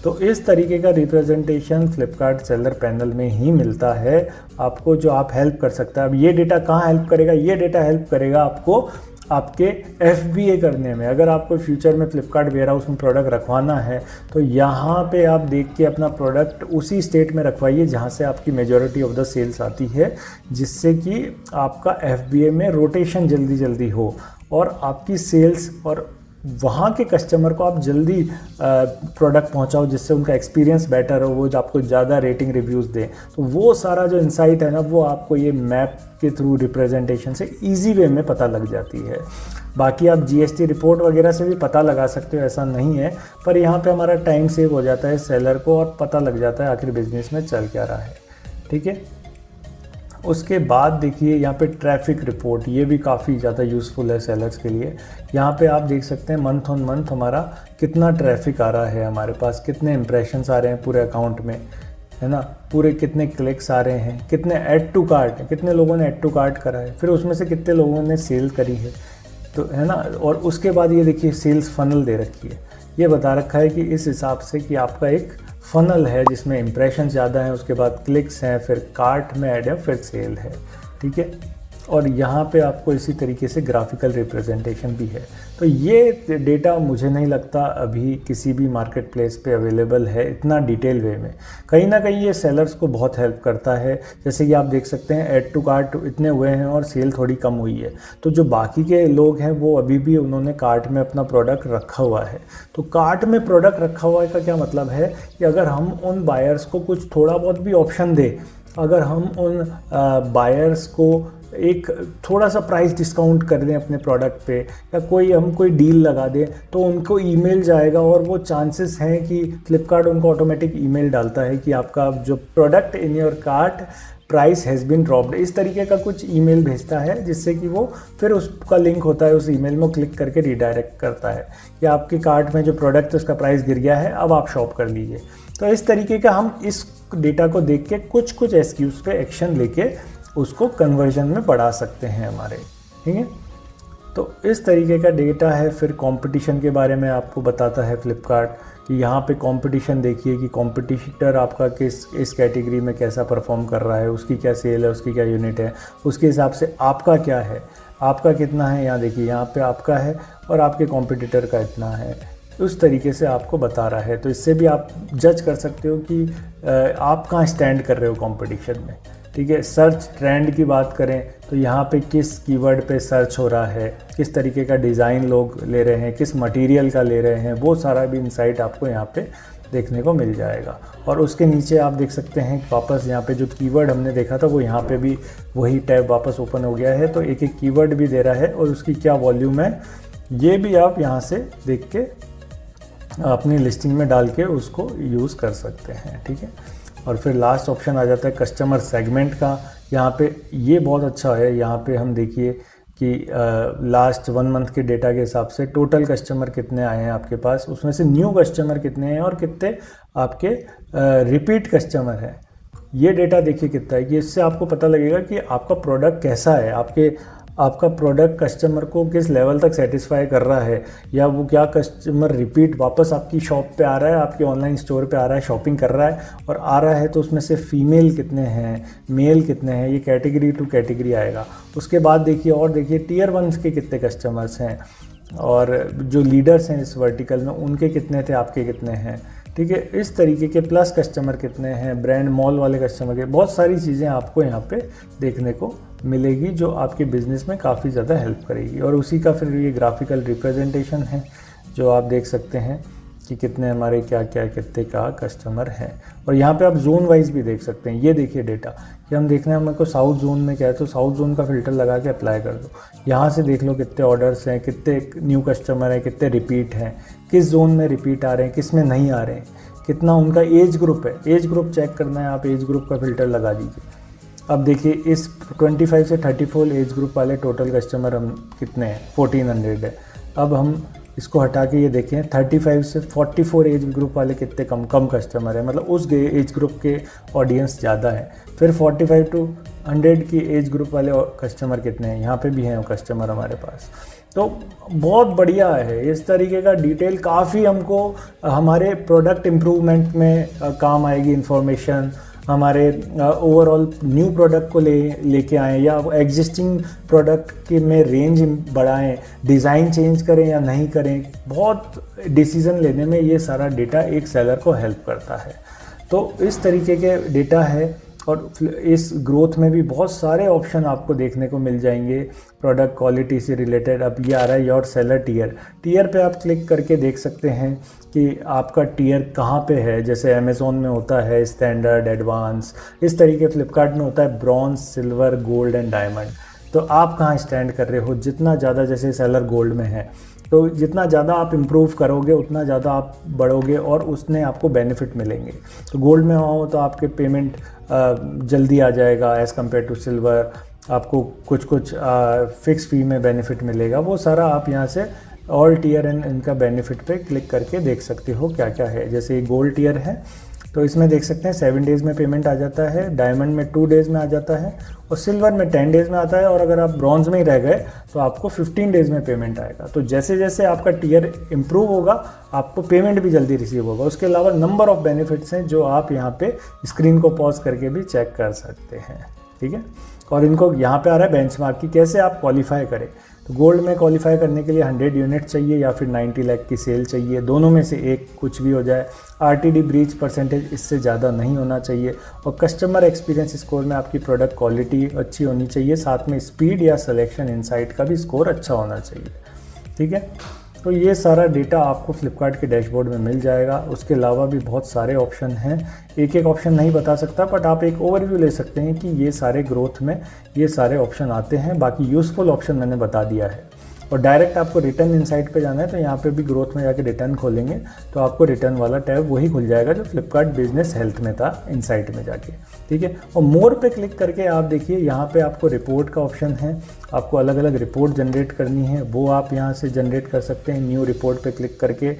Speaker 2: तो इस तरीके का रिप्रेजेंटेशन फ्लिपकार्ट सेलर पैनल में ही मिलता है आपको, जो आप हेल्प कर सकता है। अब ये डेटा कहाँ हेल्प करेगा? ये डेटा हेल्प करेगा आपको आपके FBA करने में। अगर आपको फ्यूचर में फ्लिपकार्ट वेयर हाउस में प्रोडक्ट रखवाना है तो यहाँ पे आप देख के अपना प्रोडक्ट उसी स्टेट में रखवाइए जहाँ से आपकी मेजॉरिटी ऑफ द सेल्स आती है, जिससे कि आपका FBA में रोटेशन जल्दी जल्दी हो और आपकी सेल्स और वहाँ के कस्टमर को आप जल्दी प्रोडक्ट पहुँचाओ, जिससे उनका एक्सपीरियंस बेटर हो, वो जो आपको ज़्यादा रेटिंग रिव्यूज़ दें। तो वो सारा जो इंसाइट है ना, वो आपको ये मैप के थ्रू रिप्रेजेंटेशन से इजी वे में पता लग जाती है। बाकी आप GST रिपोर्ट वगैरह से भी पता लगा सकते हो, ऐसा नहीं है, पर यहाँ पे हमारा टाइम सेव हो जाता है सेलर को और पता लग जाता है आखिर बिजनेस में चल क्या रहा है, ठीक है। उसके बाद देखिए यहाँ पे ट्रैफिक रिपोर्ट, ये भी काफ़ी ज़्यादा यूज़फुल है सेलर्स के लिए। यहाँ पे आप देख सकते हैं मंथ ऑन मंथ हमारा कितना ट्रैफिक आ रहा है, हमारे पास कितने इंप्रेशंस आ रहे हैं पूरे अकाउंट में, है ना, पूरे कितने क्लिक्स आ रहे हैं, कितने ऐड टू कार्ट, कितने लोगों ने ऐड टू कार्ट करा है, फिर उसमें से कितने लोगों ने सेल करी है, तो है ना। और उसके बाद ये देखिए सेल्स फनल दे रखी है, ये बता रखा है कि इस हिसाब से कि आपका एक फनल है जिसमें इंप्रेशन ज़्यादा है, उसके बाद क्लिक्स हैं, फिर कार्ट में ऐड है, फिर सेल है, ठीक है। और यहाँ पे आपको इसी तरीके से ग्राफिकल रिप्रेजेंटेशन भी है। तो ये डेटा मुझे नहीं लगता अभी किसी भी मार्केट प्लेस पे अवेलेबल है इतना डिटेल वे में। कहीं ना कहीं ये सेलर्स को बहुत हेल्प करता है। जैसे कि आप देख सकते हैं ऐड टू कार्ट इतने हुए हैं और सेल थोड़ी कम हुई है, तो जो बाकी के लोग हैं वो अभी भी उन्होंने कार्ट में अपना प्रोडक्ट रखा हुआ है। तो कार्ट में प्रोडक्ट रखा हुआ है का क्या मतलब है कि अगर हम उन बायर्स को कुछ थोड़ा बहुत भी ऑप्शन दें, अगर हम उन बायर्स को एक थोड़ा सा प्राइस डिस्काउंट कर दें अपने प्रोडक्ट पे, या हम कोई डील लगा दें, तो उनको ईमेल जाएगा और वो चांसेस हैं कि फ्लिपकार्ट उनको ऑटोमेटिक ईमेल डालता है कि आपका जो product in your cart price has been dropped, इस तरीके का कुछ ईमेल भेजता है, जिससे कि वो फिर उसका लिंक होता है उस ईमेल में, क्लिक करके रिडायरेक्ट करता है कि आपके कार्ट में जो प्रोडक्ट है उसका प्राइस गिर गया है, अब आप शॉप कर लीजिए। तो इस तरीके का हम इस डेटा को देख के कुछ SKUs पे एक्शन लेके उसको कन्वर्जन में बढ़ा सकते हैं हमारे, ठीक है। तो इस तरीके का डेटा है। फिर कंपटीशन के बारे में आपको बताता है फ्लिपकार्ट कि यहाँ पे कंपटीशन देखिए कि कॉम्पिटिटर आपका इस कैटेगरी में कैसा परफॉर्म कर रहा है, उसकी क्या सेल है, उसकी क्या यूनिट है, उसके हिसाब से आपका क्या है, आपका कितना है। यहाँ देखिए यहाँ पे आपका है और आपके कॉम्पिटिटर का इतना है, उस तरीके से आपको बता रहा है। तो इससे भी आप जज कर सकते हो कि आप कहाँ स्टैंड कर रहे हो कंपटीशन में, ठीक है। सर्च ट्रेंड की बात करें तो यहाँ पे किस कीवर्ड पे सर्च हो रहा है, किस तरीके का डिज़ाइन लोग ले रहे हैं, किस मटेरियल का ले रहे हैं, वो सारा भी इंसाइट आपको यहाँ पे देखने को मिल जाएगा। और उसके नीचे आप देख सकते हैं वापस यहाँ पे जो कीवर्ड हमने देखा था वो यहाँ पे भी वही टैब वापस ओपन हो गया है। तो एक एक कीवर्ड भी दे रहा है और उसकी क्या वॉल्यूम है ये भी आप यहाँ से देख के अपनी लिस्टिंग में डाल के उसको यूज़ कर सकते हैं, ठीक है। और फिर लास्ट ऑप्शन आ जाता है कस्टमर सेगमेंट का। यहाँ पे ये बहुत अच्छा है, यहाँ पे हम देखिए कि लास्ट 1 मंथ के डेटा के हिसाब से टोटल कस्टमर कितने आए हैं आपके पास, उसमें से न्यू कस्टमर कितने हैं और कितने आपके रिपीट कस्टमर हैं। ये डेटा देखिए कितना है, कि इससे आपको पता लगेगा कि आपका प्रोडक्ट कैसा है, आपका प्रोडक्ट कस्टमर को किस लेवल तक सेटिस्फाई कर रहा है, या वो क्या कस्टमर रिपीट वापस आपकी शॉप पे आ रहा है, आपके ऑनलाइन स्टोर पे आ रहा है, शॉपिंग कर रहा है और आ रहा है तो उसमें से फीमेल कितने हैं, मेल कितने हैं, ये कैटेगरी टू कैटेगरी आएगा। उसके बाद देखिए और देखिए टियर 1 के कितने कस्टमर्स हैं और जो लीडर्स हैं इस वर्टिकल में उनके कितने थे, आपके कितने हैं, ठीक है। इस तरीके के प्लस कस्टमर कितने हैं, ब्रांड मॉल वाले कस्टमर के, बहुत सारी चीज़ें आपको यहाँ पे देखने को मिलेगी जो आपके बिज़नेस में काफ़ी ज़्यादा हेल्प करेगी। और उसी का फिर ये ग्राफिकल रिप्रेजेंटेशन है जो आप देख सकते हैं कि कितने हमारे क्या क्या कितने का कस्टमर हैं। और यहाँ पे आप जोन वाइज भी देख सकते हैं। ये देखिए डेटा कि हम देखना है हमको साउथ जोन में क्या है, तो साउथ जोन का फ़िल्टर लगा के अप्लाई कर दो। यहाँ से देख लो कितने ऑर्डर्स हैं, कितने न्यू कस्टमर हैं, कितने रिपीट हैं, किस जोन में रिपीट आ रहे हैं, किस में नहीं आ रहे हैं, कितना उनका एज ग्रुप है, एज ग्रुप चेक करना है, आप एज ग्रुप का फ़िल्टर लगा दीजिए। अब देखिए इस 25 से 34 एज ग्रुप वाले टोटल कस्टमर हम कितने हैं, 1400 है। अब हम इसको हटा के ये देखें 35 से 44 एज ग्रुप वाले कितने कम कस्टमर है, मतलब उस एज ग्रुप के ऑडियंस ज़्यादा है। फिर 45 टू 100 की एज ग्रुप वाले कस्टमर कितने हैं, यहाँ पे भी हैं कस्टमर हमारे पास। तो बहुत बढ़िया है, इस तरीके का डिटेल काफ़ी हमको हमारे प्रोडक्ट इम्प्रूवमेंट में काम आएगी। इन्फॉर्मेशन हमारे ओवरऑल न्यू प्रोडक्ट को लेके आएँ या एग्जिस्टिंग प्रोडक्ट के में रेंज बढ़ाएं, डिज़ाइन चेंज करें या नहीं करें, बहुत डिसीज़न लेने में ये सारा डेटा एक सेलर को हेल्प करता है। तो इस तरीके के डेटा है और इस ग्रोथ में भी बहुत सारे ऑप्शन आपको देखने को मिल जाएंगे प्रोडक्ट क्वालिटी से रिलेटेड। अब ये आ रहा है योर सेलर टियर पे आप क्लिक करके देख सकते हैं कि आपका टियर कहाँ पे है। जैसे अमेज़ॉन में होता है स्टैंडर्ड, एडवांस, इस तरीके फ्लिपकार्ट में होता है bronze, silver, gold and diamond. तो आप कहाँ स्टैंड कर रहे हो, जितना ज़्यादा जैसे सेलर गोल्ड में है तो जितना ज़्यादा आप इम्प्रूव करोगे उतना ज़्यादा आप बढ़ोगे और उसने आपको बेनिफिट मिलेंगे। तो गोल्ड में हो तो आपके पेमेंट जल्दी आ जाएगा एज़ कम्पेयर टू सिल्वर, आपको कुछ फिक्स फी में बेनिफिट मिलेगा। वो सारा आप यहाँ से ऑल टियर एंड इनका बेनिफिट पे क्लिक करके देख सकते हो क्या क्या है। जैसे ये गोल्ड टियर है तो इसमें देख सकते हैं 7 डेज़ में पेमेंट आ जाता है, डायमंड में 2 डेज़ में आ जाता है और सिल्वर में 10 डेज़ में आता है। और अगर आप ब्रॉन्ज में ही रह गए तो आपको 15 डेज़ में पेमेंट आएगा। तो जैसे जैसे आपका टियर इम्प्रूव होगा आपको पेमेंट भी जल्दी रिसीव होगा। उसके अलावा नंबर ऑफ़ बेनिफिट्स हैं जो आप यहाँ पे स्क्रीन को पॉज करके भी चेक कर सकते हैं, ठीक है। और इनको यहाँ पे आ रहा है बेंचमार्क की कैसे आप क्वालिफाई करें। तो गोल्ड में क्वालिफाई करने के लिए 100 यूनिट चाहिए या फिर 90 लाख की सेल चाहिए, दोनों में से एक कुछ भी हो जाए। RTD ब्रीच परसेंटेज इससे ज़्यादा नहीं होना चाहिए और कस्टमर एक्सपीरियंस स्कोर में आपकी प्रोडक्ट क्वालिटी अच्छी होनी चाहिए, साथ में स्पीड या सिलेक्शन इनसाइट का भी स्कोर अच्छा होना चाहिए, ठीक है। तो ये सारा डेटा आपको फ्लिपकार्ट के डैशबोर्ड में मिल जाएगा। उसके अलावा भी बहुत सारे ऑप्शन हैं, एक एक ऑप्शन नहीं बता सकता बट आप एक ओवरव्यू ले सकते हैं कि ये सारे ग्रोथ में ये सारे ऑप्शन आते हैं। बाकी यूज़फुल ऑप्शन मैंने बता दिया है। और डायरेक्ट आपको रिटर्न इनसाइट पे जाना है तो यहाँ पे भी ग्रोथ में जाके रिटर्न खोलेंगे तो आपको रिटर्न वाला टैब वही खुल जाएगा जो फ्लिपकार्ट बिजनेस हेल्थ में था इनसाइट में जाके, ठीक है। और मोर पे क्लिक करके आप देखिए यहाँ पे आपको रिपोर्ट का ऑप्शन है, आपको अलग अलग रिपोर्ट जनरेट करनी है वो आप यहाँ से जनरेट कर सकते हैं। न्यू रिपोर्ट पे क्लिक करके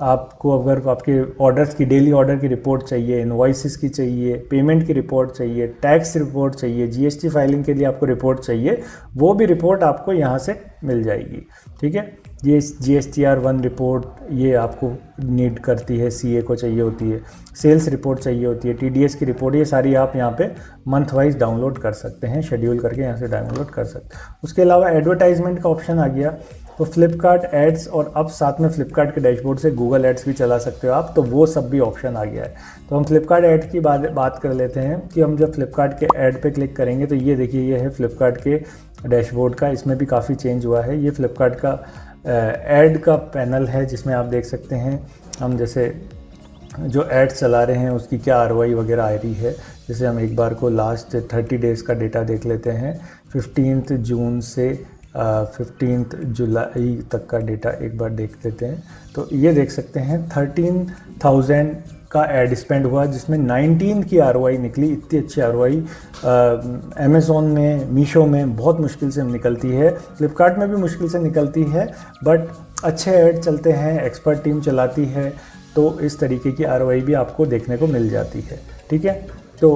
Speaker 2: आपको अगर आपके ऑर्डर्स की डेली ऑर्डर की रिपोर्ट चाहिए, इनवॉइसेस की चाहिए, पेमेंट की रिपोर्ट चाहिए, टैक्स रिपोर्ट चाहिए, GST फाइलिंग के लिए आपको रिपोर्ट चाहिए, वो भी रिपोर्ट आपको यहाँ से मिल जाएगी, ठीक है। ये GSTR1 रिपोर्ट ये आपको नीड करती है, CA को चाहिए होती है, सेल्स रिपोर्ट चाहिए होती है, TDS की रिपोर्ट, ये सारी आप यहाँ पे मंथ वाइज डाउनलोड कर सकते हैं, शेड्यूल करके यहाँ से डाउनलोड कर सकते हैं। उसके अलावा एडवर्टाइजमेंट का ऑप्शन आ गया तो फ्लिपकार्ट एड्स और अब साथ में फ्लिपकार्ट के डैशबोर्ड से गूगल एड्स भी चला सकते हो आप, तो वो सब भी ऑप्शन आ गया है। तो हम फ्लिपकार्ट ऐड की बात कर लेते हैं कि हम जब फ्लिपकार्ट के ऐड पे क्लिक करेंगे तो ये देखिए ये है फ्लिपकार्ट के डैशबोर्ड का, इसमें भी काफ़ी चेंज हुआ है। ये फ्लिपकार्ट का ऐड का पैनल है जिसमें आप देख सकते हैं हम जैसे जो एड्स चला रहे हैं उसकी क्या आरओआई वगैरह आ रही है। जैसे हम एक बार को लास्ट 30 डेज़ का डेटा देख लेते हैं। 15 जून से 15 जुलाई तक का डेटा एक बार देख लेते हैं। तो ये देख सकते हैं 13,000 का एड स्पेंड हुआ, जिसमें 19 की आरओआई निकली। इतनी अच्छी आरओआई अमेज़ॉन में, मीशो में बहुत मुश्किल से निकलती है, फ्लिपकार्ट में भी मुश्किल से निकलती है, बट अच्छे ऐड चलते हैं, एक्सपर्ट टीम चलाती है, तो इस तरीके की आरओआई भी आपको देखने को मिल जाती है। ठीक है, तो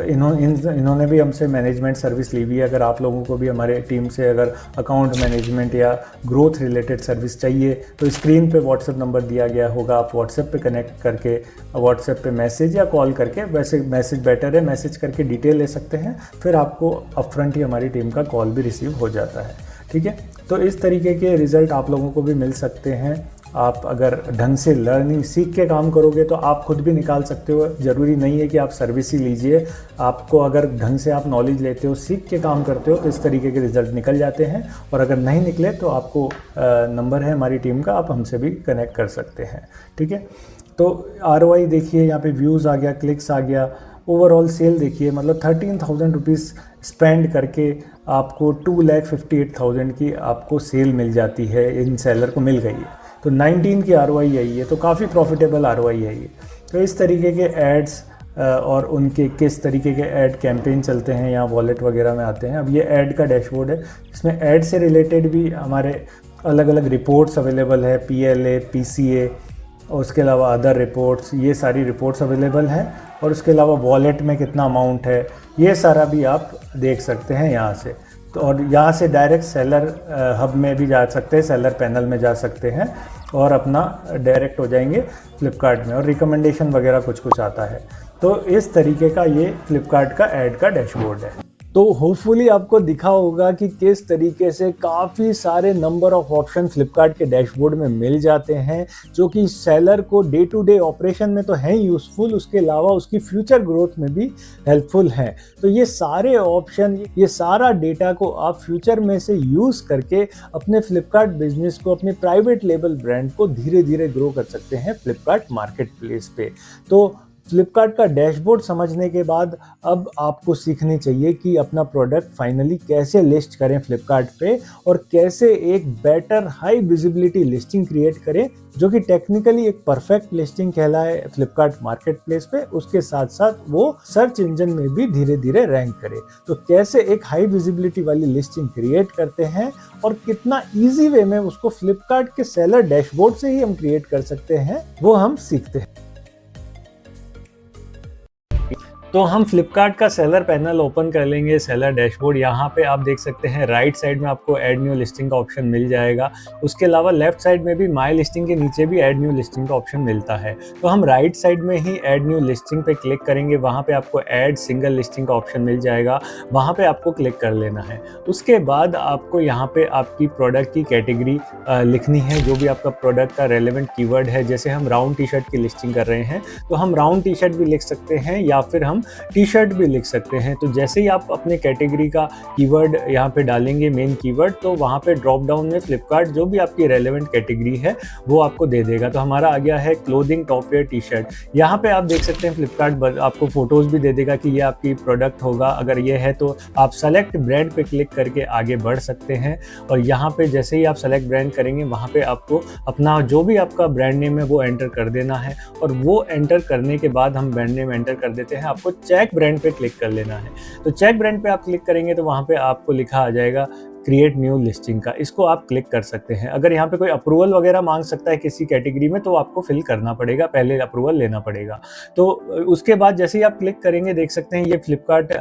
Speaker 2: इन्होंने भी हमसे मैनेजमेंट सर्विस ली हुई है। अगर आप लोगों को भी हमारे टीम से अगर अकाउंट मैनेजमेंट या ग्रोथ रिलेटेड सर्विस चाहिए तो स्क्रीन पे व्हाट्सएप नंबर दिया गया होगा, आप व्हाट्सएप पे कनेक्ट करके व्हाट्सएप पे मैसेज या कॉल करके, वैसे मैसेज बेटर है, मैसेज करके डिटेल ले सकते हैं, फिर आपको अपफ्रंट ही हमारी टीम का कॉल भी रिसीव हो जाता है। ठीक है, तो इस तरीके के रिज़ल्ट आप लोगों को भी मिल सकते हैं। आप अगर ढंग से लर्निंग सीख के काम करोगे तो आप खुद भी निकाल सकते हो। ज़रूरी नहीं है कि आप सर्विस ही लीजिए, आपको अगर ढंग से आप नॉलेज लेते हो, सीख के काम करते हो, तो इस तरीके के रिज़ल्ट निकल जाते हैं। और अगर नहीं निकले तो आपको नंबर है हमारी टीम का, आप हमसे भी कनेक्ट कर सकते हैं। ठीक है, तो आरओआई देखिए, यहाँ पे व्यूज़ आ गया, क्लिक्स आ गया, ओवरऑल सेल देखिए, मतलब 13,000 रुपीज़ स्पेंड करके आपको 2,58,000 की आपको सेल मिल जाती है, इन सेलर को मिल गई है। तो 19 की आरओआई आई है, तो काफ़ी प्रॉफिटेबल आरओआई आई है। तो इस तरीके के एड्स और उनके किस तरीके के ऐड कैंपेन चलते हैं यहाँ वॉलेट वगैरह में आते हैं। अब ये ऐड का डैशबोर्ड है, इसमें ऐड से रिलेटेड भी हमारे अलग अलग रिपोर्ट्स अवेलेबल है, PLA, PCA, और उसके अलावा अदर रिपोर्ट्स, ये सारी रिपोर्ट्स अवेलेबल हैं। और उसके अलावा वॉलेट में कितना अमाउंट है, ये सारा भी आप देख सकते हैं यहाँ से। तो और यहाँ से डायरेक्ट सेलर हब में भी जा सकते हैं, सेलर पैनल में जा सकते हैं और अपना डायरेक्ट हो जाएंगे फ्लिपकार्ट में, और रिकमेंडेशन वगैरह कुछ कुछ आता है। तो इस तरीके का ये फ्लिपकार्ट का ऐड का डैशबोर्ड है। तो होपफुली आपको दिखा होगा कि किस तरीके से काफ़ी सारे नंबर ऑफ ऑप्शन फ्लिपकार्ट के डैशबोर्ड में मिल जाते हैं, जो कि सेलर को डे टू डे ऑपरेशन में तो हैं यूज़फुल, उसके अलावा उसकी फ्यूचर ग्रोथ में भी हेल्पफुल हैं। तो ये सारे ऑप्शन, ये सारा डेटा को आप फ्यूचर में से यूज़ करके अपने फ्लिपकार्ट बिजनेस को, अपने प्राइवेट लेबल ब्रांड को धीरे धीरे ग्रो कर सकते हैं फ्लिपकार्ट मार्केट प्लेस पे। तो फ्लिपकार्ट का डैशबोर्ड समझने के बाद अब आपको सीखनी चाहिए कि अपना प्रोडक्ट फाइनली कैसे लिस्ट करें फ्लिपकार्ट पे, और कैसे एक better high visibility listing create करें, जो कि टेक्निकली एक परफेक्ट लिस्टिंग कहलाए फ्लिपकार्ट मार्केट प्लेस पे। उसके साथ साथ वो सर्च इंजन में भी धीरे धीरे रैंक करे। तो कैसे एक हाई विजिबिलिटी वाली लिस्टिंग क्रिएट करते हैं और कितना ईजी वे में उसको फ्लिपकार्ट के सेलर डैशबोर्ड से ही हम क्रिएट कर सकते हैं, वो हम सीखते हैं। तो हम फ्लिपकार्ट का सेलर पैनल ओपन कर लेंगे, सेलर डैशबोर्ड। यहाँ पे आप देख सकते हैं राइट साइड में आपको ऐड न्यू लिस्टिंग का ऑप्शन मिल जाएगा। उसके अलावा लेफ्ट साइड में भी माय लिस्टिंग के नीचे भी ऐड न्यू लिस्टिंग का ऑप्शन मिलता है। तो हम राइट साइड में ही ऐड न्यू लिस्टिंग पे क्लिक करेंगे, वहाँ पे आपको ऐड सिंगल लिस्टिंग का ऑप्शन मिल जाएगा, वहाँ पे आपको क्लिक कर लेना है। उसके बाद आपको यहाँ पे आपकी प्रोडक्ट की कैटेगरी लिखनी है, जो भी आपका प्रोडक्ट का रेलेवेंट कीवर्ड है। जैसे हम राउंड टी शर्ट की लिस्टिंग कर रहे हैं तो हम राउंड टी शर्ट भी लिख सकते हैं, या फिर हम टी शर्ट भी लिख सकते हैं। तो जैसे ही आप अपने कैटेगरी का कीवर्ड यहाँ पे डालेंगे, मेन कीवर्ड, तो वहाँ पे ड्रॉप डाउन में फ्लिपकार्ट जो भी आपकी रेलेवेंट कैटेगरी है वो आपको दे देगा। तो हमारा आ गया है clothing, top wear, T shirt. यहाँ पे आप देख सकते हैं फ्लिपकार्ट आपको फोटोज भी दे देगा कि ये आपकी प्रोडक्ट होगा। अगर ये है तो आप सेलेक्ट ब्रांड पे क्लिक करके आगे बढ़ सकते हैं। और यहाँ पे जैसे ही आप सेलेक्ट ब्रांड करेंगे, वहाँ पे आपको अपना जो भी आपका ब्रांड नेम है वो एंटर कर देना है। और वो एंटर करने के बाद हम ब्रांड नेम एंटर कर देते हैं, आपको चेक ब्रांड पे क्लिक कर लेना है। तो चेक ब्रांड पे आप क्लिक करेंगे तो वहाँ पे आपको लिखा आ जाएगा क्रिएट न्यू लिस्टिंग का, इसको आप क्लिक कर सकते हैं। अगर यहाँ पे कोई अप्रूवल वगैरह मांग सकता है किसी कैटेगरी में तो आपको फिल करना पड़ेगा, पहले अप्रूवल लेना पड़ेगा। तो उसके बाद जैसे ही आप क्लिक करेंगे, देख सकते हैं ये फ्लिपकार्ट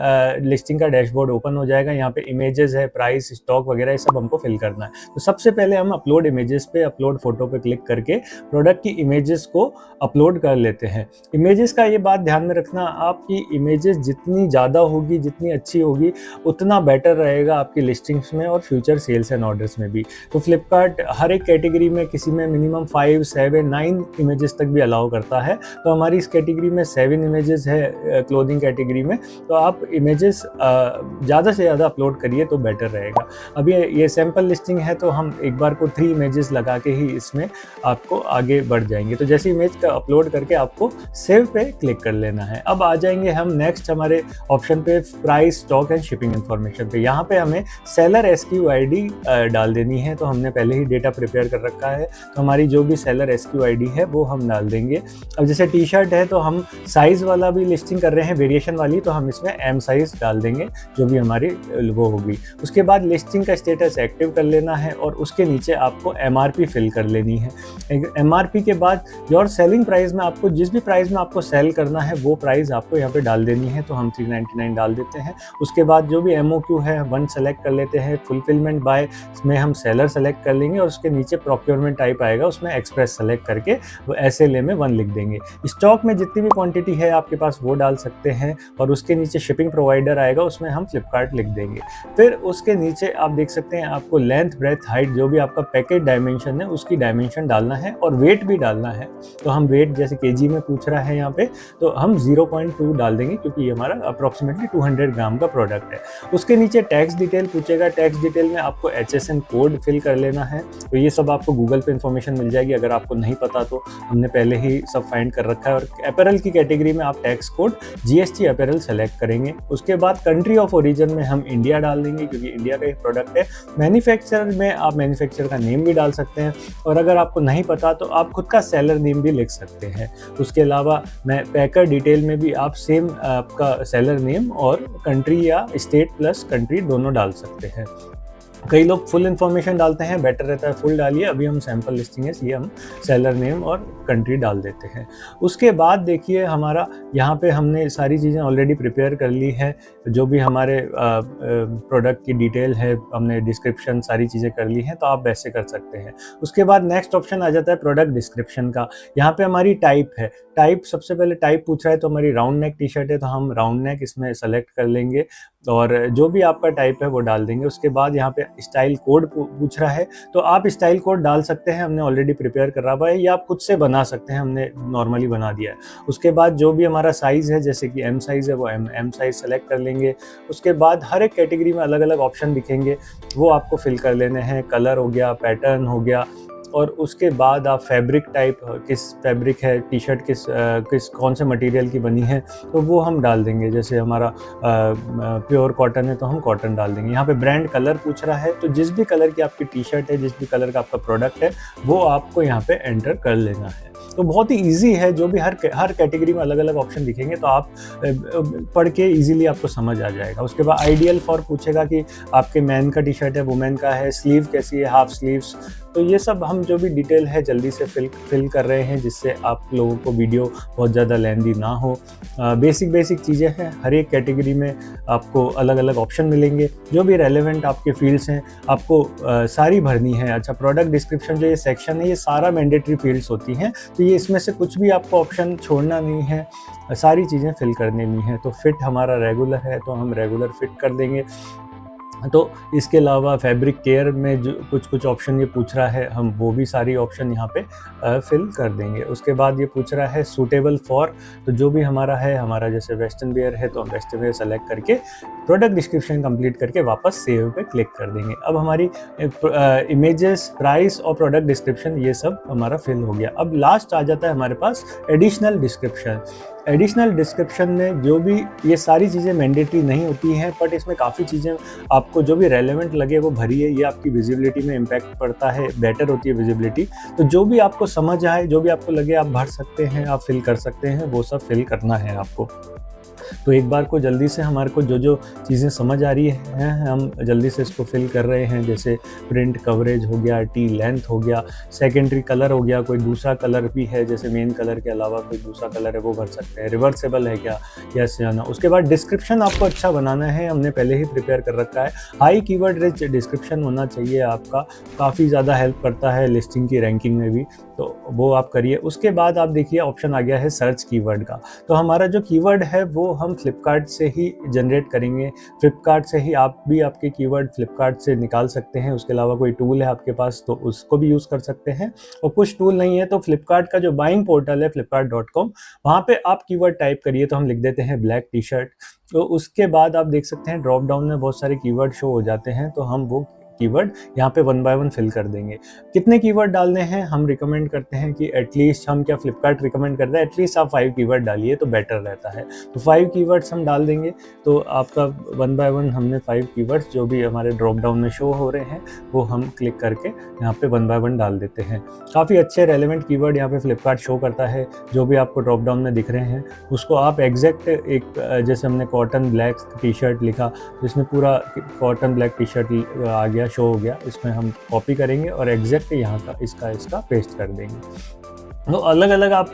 Speaker 2: लिस्टिंग का डैशबोर्ड ओपन हो जाएगा। यहाँ पे इमेजेस है, प्राइस, स्टॉक वगैरह, ये सब हमको फिल करना है। तो सबसे पहले हम अपलोड इमेजेस पे, अपलोड फोटो पे क्लिक करके प्रोडक्ट की इमेजेस को अपलोड कर लेते हैं। इमेजेस का ये बात ध्यान में रखना, आपकी इमेजेस जितनी ज़्यादा होगी, जितनी अच्छी होगी, उतना बेटर रहेगा आपकी लिस्टिंग्स में और फ्यूचर सेल्स एंड ऑर्डर्स में भी। तो फ्लिपकार्ट हर एक कैटेगरी में किसी में मिनिमम 5, 7, 9 इमेजेस तक भी अलाउ करता है। तो हमारी इस कैटेगरी में 7 इमेजेस है क्लोथिंग कैटेगरी में, तो आप इमेजेस ज़्यादा से ज़्यादा अपलोड करिए तो बेटर रहेगा। अभी ये सैम्पल लिस्टिंग है तो हम एक बार को 3 इमेजेस लगा के ही इसमें आपको आगे बढ़ जाएंगे। तो जैसे इमेज का अपलोड करके आपको सेव पे क्लिक कर लेना है। अब आ जाएंगे हम नेक्स्ट हमारे ऑप्शन पे price, stock and shipping information पे। यहाँ पे हमें सेलर SKU ID डाल देनी है। तो हमने पहले ही डेटा प्रिपेयर कर रखा है, तो हमारी जो भी सेलर SKU ID है वो हम डाल देंगे। अब जैसे टी शर्ट है तो हम साइज़ वाला भी लिस्टिंग कर रहे हैं, वेरिएशन वाली, तो हम इसमें M साइज़ डाल देंगे जो भी हमारी वो होगी। उसके बाद लिस्टिंग का स्टेटस एक्टिव कर लेना है और उसके नीचे आपको MRP फिल कर लेनी है। MRP के बाद योर सेलिंग प्राइस में आपको जिस भी प्राइस में आपको सेल करना है वो प्राइस आपको यहाँ पे डाल देनी है। तो हम 399 डाल देते हैं। उसके बाद जो भी MOQ है 1 सेलेक्ट कर लेते हैं। फुलफिलमेंट बाय में हम सेलर सेलेक्ट कर लेंगे और उसके नीचे प्रोक्योरमेंट टाइप आएगा, उसमें एक्सप्रेस सेलेक्ट करके वो SLA में 1 लिख देंगे। स्टॉक में जितनी भी क्वांटिटी है आपके पास वो डाल सकते हैं और उसके नीचे शिपिंग प्रोवाइडर आएगा, उसमें हम फ्लिपकार्ट लिख देंगे। फिर उसके नीचे आप देख सकते हैं आपको लेंथ, ब्रेथ, हाइट जो भी आपका पैकेट डायमेंशन है उसकी डायमेंशन डालना है और वेट भी डालना है। तो हम वेट जैसे केजी में पूछ रहा है यहाँ पे, तो हम 0.2 डाल देंगे क्योंकि ये हमारा अप्रॉक्सीमेटली 200 ग्राम का प्रोडक्ट है। उसके नीचे टैक्स डिटेल पूछेगा। टैक्स डिटेल में आपको HSN कोड फिल कर लेना है। तो ये सब आपको गूगल पे इन्फॉर्मेशन मिल जाएगी, अगर आपको नहीं पता तो हमने पहले ही सब फाइंड कर रखा है। और अपैरल की कैटेगरी में आप tax code GST apparel select करेंगे। उसके बाद कंट्री ऑफ ओरिजिन में हम इंडिया डाल देंगे क्योंकि इंडिया का एक प्रोडक्ट है। मैन्युफैक्चरर में आप मैन्युफैक्चरर का नेम भी डाल सकते हैं और अगर आपको नहीं पता तो आप खुद का सेलर नेम भी लिख सकते हैं। उसके अलावा मैं पैकर डिटेल में भी आप सेम आपका सेलर नेम और कंट्री या स्टेट प्लस कंट्री दोनों डाल सकते हैं। कई लोग फुल इन्फॉर्मेशन डालते हैं, बेटर रहता है फुल डालिए। अभी हम सैम्पल लिस्टिंग है इसलिए हम सेलर नेम और कंट्री डाल देते हैं। उसके बाद देखिए हमारा यहाँ पे हमने सारी चीज़ें ऑलरेडी प्रिपेयर कर ली है। जो भी हमारे प्रोडक्ट की डिटेल है, हमने डिस्क्रिप्शन सारी चीज़ें कर ली हैं, तो आप वैसे कर सकते हैं। उसके बाद नेक्स्ट ऑप्शन आ जाता है प्रोडक्ट डिस्क्रिप्शन का। यहाँ पे हमारी टाइप है। टाइप सबसे पहले टाइप पूछ रहा है तो हमारी राउंड नेक टी शर्ट है तो हम राउंड नेक इसमें सेलेक्ट कर लेंगे और जो भी आपका टाइप है वो डाल देंगे। उसके बाद यहाँ पे स्टाइल कोड पूछ रहा है तो आप स्टाइल कोड डाल सकते हैं, हमने ऑलरेडी प्रिपेयर कर रखा है, या आप खुद से बना सकते हैं, हमने नॉर्मली बना दिया है। उसके बाद जो भी हमारा साइज़ है, जैसे कि M साइज़ है वो M साइज़ सेलेक्ट कर लेंगे। उसके बाद हर एक कैटेगरी में अलग अलग ऑप्शन दिखेंगे, वो आपको फिल कर लेने हैं। कलर हो गया, पैटर्न हो गया, और उसके बाद आप फैब्रिक टाइप, किस फैब्रिक है टी शर्ट, किस कौन से मटेरियल की बनी है, तो वो हम डाल देंगे। जैसे हमारा प्योर कॉटन है तो हम कॉटन डाल देंगे। यहाँ पे ब्रांड कलर पूछ रहा है तो जिस भी कलर की आपकी टी शर्ट है, जिस भी कलर का आपका प्रोडक्ट है, वो आपको यहाँ पे एंटर कर लेना है। तो बहुत ही इजी है। जो भी हर कैटेगरी में अलग अलग ऑप्शन दिखेंगे तो आप पढ़ के इजीली आपको समझ आ जाएगा। उसके बाद आइडियल फॉर पूछेगा कि आपके मैन का टी शर्ट है, वुमेन का है, स्लीव कैसी है, हाफ स्लीव्स, तो ये सब हम जो भी डिटेल है जल्दी से फिल कर रहे हैं जिससे आप लोगों को वीडियो बहुत ज़्यादा लेंदी ना हो। बेसिक चीज़ें हैं। हर एक कैटेगरी में आपको अलग अलग ऑप्शन मिलेंगे। जो भी रेलेवेंट आपके फील्ड्स हैं आपको सारी भरनी है। अच्छा, प्रोडक्ट डिस्क्रिप्शन जो ये सेक्शन है ये सारा मैंडेटरी फील्ड्स होती हैं, तो ये इसमें से कुछ भी आपको ऑप्शन छोड़ना नहीं है, सारी चीज़ें फिल करनी है। तो फिट हमारा रेगुलर है तो हम रेगुलर फिट कर देंगे। तो इसके अलावा फैब्रिक केयर में जो कुछ ऑप्शन ये पूछ रहा है, हम वो भी सारी ऑप्शन यहाँ पे फिल कर देंगे। उसके बाद ये पूछ रहा है सूटेबल फॉर, तो जो भी हमारा है, हमारा जैसे वेस्टर्न वेयर है तो हम वेस्टर्न वेयर सेलेक्ट करके प्रोडक्ट डिस्क्रिप्शन कंप्लीट करके वापस सेव पे क्लिक कर देंगे। अब हमारी इमेजेस, प्राइस और प्रोडक्ट डिस्क्रिप्शन ये सब हमारा फिल हो गया। अब लास्ट आ जाता है हमारे पास एडिशनल डिस्क्रिप्शन। एडिशनल डिस्क्रिप्शन में जो भी ये सारी चीज़ें मैंडेटरी नहीं होती हैं, बट इसमें काफ़ी चीज़ें आपको जो भी रेलेवेंट लगे वो भरिए। ये आपकी विजिबिलिटी में इम्पैक्ट पड़ता है, बेटर होती है विजिबिलिटी। तो जो भी आपको समझ आए, जो भी आपको लगे आप भर सकते हैं, आप फिल कर सकते हैं, वो सब फिल करना है आपको। तो एक बार को जल्दी से हमारे को जो चीज़ें समझ आ रही हैं हम जल्दी से इसको फिल कर रहे हैं। जैसे प्रिंट कवरेज हो गया, टी लेंथ हो गया, सेकेंडरी कलर हो गया, कोई दूसरा कलर भी है जैसे मेन कलर के अलावा कोई दूसरा कलर है वो भर सकते हैं, रिवर्सेबल है क्या, यस या नो। उसके बाद डिस्क्रिप्शन आपको अच्छा बनाना है, हमने पहले ही प्रिपेयर कर रखा है। हाई कीवर्ड रिच डिस्क्रिप्शन होना चाहिए आपका, काफ़ी ज़्यादा हेल्प करता है लिस्टिंग की रैंकिंग में भी, तो वो आप करिए। उसके बाद आप देखिए ऑप्शन आ गया है सर्च कीवर्ड का। तो हमारा जो कीवर्ड है वो हम फ्लिपकार्ट से ही जनरेट करेंगे। फ्लिपकार्ट से ही आप भी आपके कीवर्ड फ्लिपकार्ट से निकाल सकते हैं। उसके अलावा कोई टूल है आपके पास तो उसको भी यूज़ कर सकते हैं, और कुछ टूल नहीं है तो फ्लिपकार्ट का जो बाइंग पोर्टल है flipkart.com, वहाँ पे आप कीवर्ड टाइप करिए। तो हम लिख देते हैं ब्लैक टी शर्ट, तो उसके बाद आप देख सकते हैं ड्रॉप डाउन में बहुत सारे कीवर्ड शो हो जाते हैं, तो हम वो कीवर्ड यहाँ पे 1 बाय 1 फिल कर देंगे। कितने कीवर्ड डालने हैं हम रिकमेंड करते हैं कि एटलीस्ट, हम क्या फ्लिपकार्ट रिकमेंड करते हैं, एटलीस्ट आप 5 कीवर्ड डालिए तो बेटर रहता है। तो 5 कीवर्ड्स हम डाल देंगे, तो आपका 1 बाय 1 हमने 5 कीवर्ड्स जो भी हमारे ड्रॉप डाउन में शो हो रहे हैं वो हम क्लिक करके यहाँ पे 1 बाय 1 डाल देते हैं। काफ़ी अच्छे रेलेवेंट कीवर्ड यहाँ पे फ्लिपकार्ट शो करता है। जो भी आपको ड्रॉप डाउन में दिख रहे हैं उसको आप एग्जैक्ट एक, जैसे हमने कॉटन ब्लैक टी शर्ट लिखा तो इसमें पूरा कॉटन ब्लैक टी शर्ट आ गया, शो हो गया, इसमें हम कॉपी करेंगे और एग्जैक्ट यहाँ का इसका पेस्ट कर देंगे। तो अलग अलग आप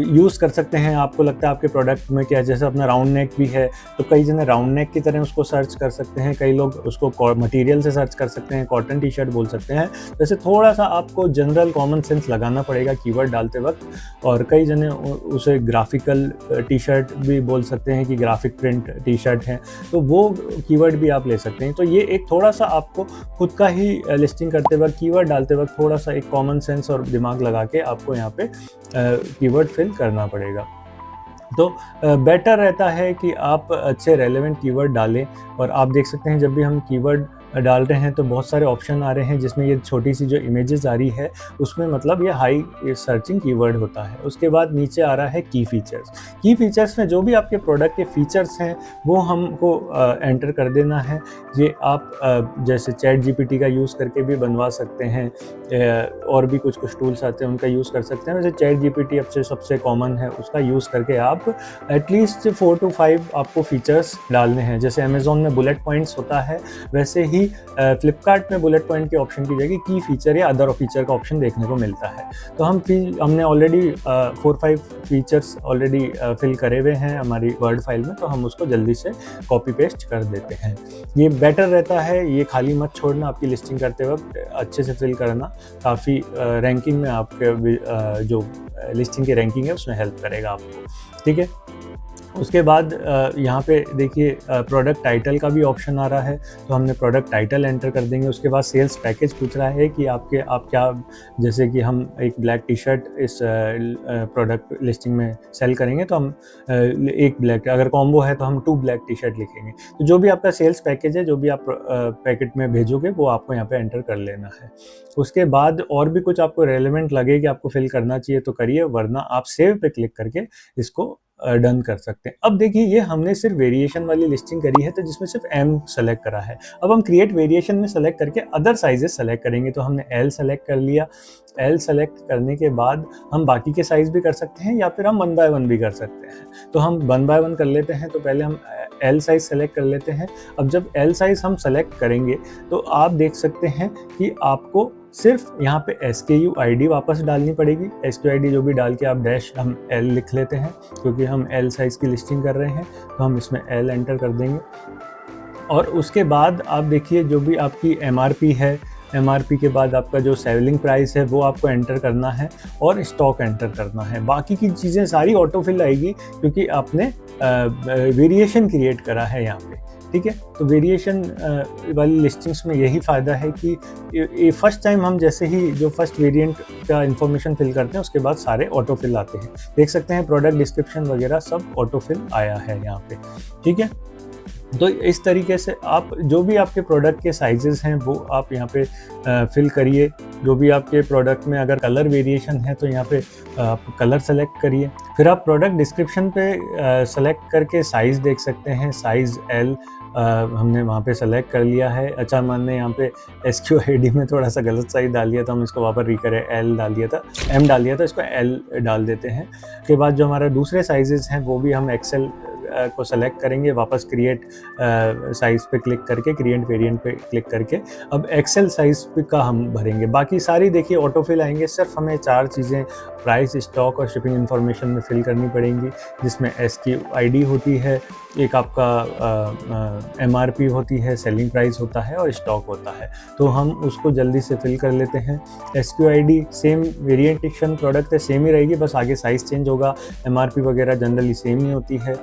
Speaker 2: यूज़ कर सकते हैं। आपको लगता है आपके प्रोडक्ट में क्या, जैसे अपना राउंड नेक भी है तो कई जने राउंड नेक की तरह उसको सर्च कर सकते हैं, कई लोग उसको मटेरियल से सर्च कर सकते हैं, कॉटन टी शर्ट बोल सकते हैं। वैसे थोड़ा सा आपको जनरल कॉमन सेंस लगाना पड़ेगा कीवर्ड डालते वक्त, और कई जने उसे ग्राफिकल टी शर्ट भी बोल सकते हैं कि ग्राफिक प्रिंट टी शर्ट है, तो वो कीवर्ड भी आप ले सकते हैं। तो ये एक थोड़ा सा आपको खुद का ही लिस्टिंग करते वक्त, कीवर्ड डालते वक्त थोड़ा सा एक कॉमन सेंस और दिमाग लगा के आपको यहाँ पे कीवर्ड फिल करना पड़ेगा। तो बेटर रहता है कि आप अच्छे रेलेवेंट कीवर्ड डालें। और आप देख सकते हैं जब भी हम कीवर्ड डाल रहे हैं तो बहुत सारे ऑप्शन आ रहे हैं, जिसमें ये छोटी सी जो इमेजेस आ रही है उसमें मतलब ये हाई सर्चिंग कीवर्ड होता है। उसके बाद नीचे आ रहा है की फीचर्स। की फीचर्स में जो भी आपके प्रोडक्ट के फीचर्स हैं वो हमको एंटर कर देना है। ये आप जैसे चैट जीपीटी का यूज़ करके भी बनवा सकते हैं, और भी कुछ टूल्स आते हैं उनका यूज़ कर सकते हैं। वैसे चैट जीपीटी अब से सबसे कॉमन है, उसका यूज़ करके आप एटलीस्ट 4 to 5 आपको फीचर्स डालने हैं। जैसे अमेज़ॉन में बुलेट पॉइंट्स होता है, वैसे ही फ्लिपकार्ट में बुलेट पॉइंट के ऑप्शन की जगह की फीचर या अदर फीचर का ऑप्शन देखने को मिलता है। तो हमने ऑलरेडी 4-5 फीचर्स ऑलरेडी फिल करे हुए हैं हमारी वर्ड फाइल में, तो हम उसको जल्दी से कॉपी पेस्ट कर देते हैं। ये बेटर रहता है, ये खाली मत छोड़ना, आपकी लिस्टिंग करते वक्त अच्छे से फिल करना काफ़ी रैंकिंग में आपके जो लिस्टिंग की रैंकिंग है उसमें हेल्प करेगा आपको। ठीक है, उसके बाद यहाँ पे देखिए प्रोडक्ट टाइटल का भी ऑप्शन आ रहा है, तो हमने प्रोडक्ट टाइटल एंटर कर देंगे। उसके बाद सेल्स पैकेज पूछ रहा है कि आप क्या, जैसे कि हम एक ब्लैक टी शर्ट इस प्रोडक्ट लिस्टिंग में सेल करेंगे तो हम एक ब्लैक, अगर कॉम्बो है तो हम 2 ब्लैक टी शर्ट लिखेंगे। तो जो भी आपका सेल्स पैकेज है, जो भी आप पैकेट में भेजोगे वो आपको यहाँ पे एंटर कर लेना है। उसके बाद और भी कुछ आपको रेलेवेंट लगे कि आपको फिल करना चाहिए तो करिए, वरना आप सेव पे क्लिक करके इसको डन कर सकते हैं। अब देखिए ये हमने सिर्फ वेरिएशन वाली लिस्टिंग करी है, तो जिसमें सिर्फ M सेलेक्ट करा है। अब हम क्रिएट वेरिएशन में सेलेक्ट करके अदर साइजेस सेलेक्ट करेंगे। तो हमने L सेलेक्ट कर लिया। L सेलेक्ट करने के बाद हम बाकी के साइज भी कर सकते हैं या फिर हम 1 बाय 1 भी कर सकते हैं। तो हम 1 बाय 1 कर लेते हैं, तो पहले हम L साइज सेलेक्ट कर लेते हैं। अब जब L साइज हम सेलेक्ट करेंगे तो आप देख सकते हैं कि आपको सिर्फ यहाँ पे SKU ID वापस डालनी पड़ेगी। SKU ID जो भी डाल के आप डैश हम L लिख लेते हैं, क्योंकि हम L साइज़ की लिस्टिंग कर रहे हैं, तो हम इसमें L एंटर कर देंगे। और उसके बाद आप देखिए जो भी आपकी MRP है, MRP के बाद आपका जो सेलिंग प्राइस है वो आपको एंटर करना है और स्टॉक एंटर करना है। बाकी की चीज़ें सारी ऑटोफिल आएगी क्योंकि आपने वेरिएशन क्रिएट करा है यहाँ पे। ठीक है, तो वेरिएशन वाली लिस्टिंग्स में यही फ़ायदा है कि फर्स्ट टाइम हम जैसे ही जो फर्स्ट वेरिएंट का इन्फॉर्मेशन फिल करते हैं उसके बाद सारे ऑटोफिल आते हैं। देख सकते हैं प्रोडक्ट डिस्क्रिप्शन वगैरह सब ऑटोफिल आया है यहाँ पे। ठीक है, तो इस तरीके से आप जो भी आपके प्रोडक्ट के साइजेस हैं वो आप यहाँ पे फिल करिए। जो भी आपके प्रोडक्ट में अगर कलर वेरिएशन है तो यहाँ पे आप कलर सेलेक्ट करिए। फिर आप प्रोडक्ट डिस्क्रिप्शन पे सेलेक्ट करके साइज़ देख सकते हैं। साइज़ L हमने वहाँ पे सेलेक्ट कर लिया है। अच्छा, मैंने यहाँ पे SKU ID में थोड़ा सा गलत साइज डाल दिया था, हम इसको वापस रिकरें, L डाल दिया था, M डाल दिया था, इसको L डाल देते हैं। उसके बाद जो हमारे दूसरे साइजेस हैं वो भी हम एक्सेल को सेलेक्ट करेंगे, वापस क्रिएट साइज़ पे क्लिक करके, क्रिएट वेरिएंट पे क्लिक करके अब एक्सेल साइज़ का हम भरेंगे। बाकी सारी देखिए ऑटोफिल आएंगे। सिर्फ हमें 4 चीज़ें प्राइस, स्टॉक और शिपिंग इन्फॉर्मेशन में फिल करनी पड़ेंगी, जिसमें SKU ID होती है, एक आपका MRP होती है, सेलिंग प्राइस होता है और स्टॉक होता है। तो हम उसको जल्दी से फिल कर लेते हैं। SKU ID सेम, वेरिएंटेशन प्रोडक्ट है सेम ही रहेगी, बस आगे साइज़ चेंज होगा। MRP वगैरह जनरली सेम ही होती है।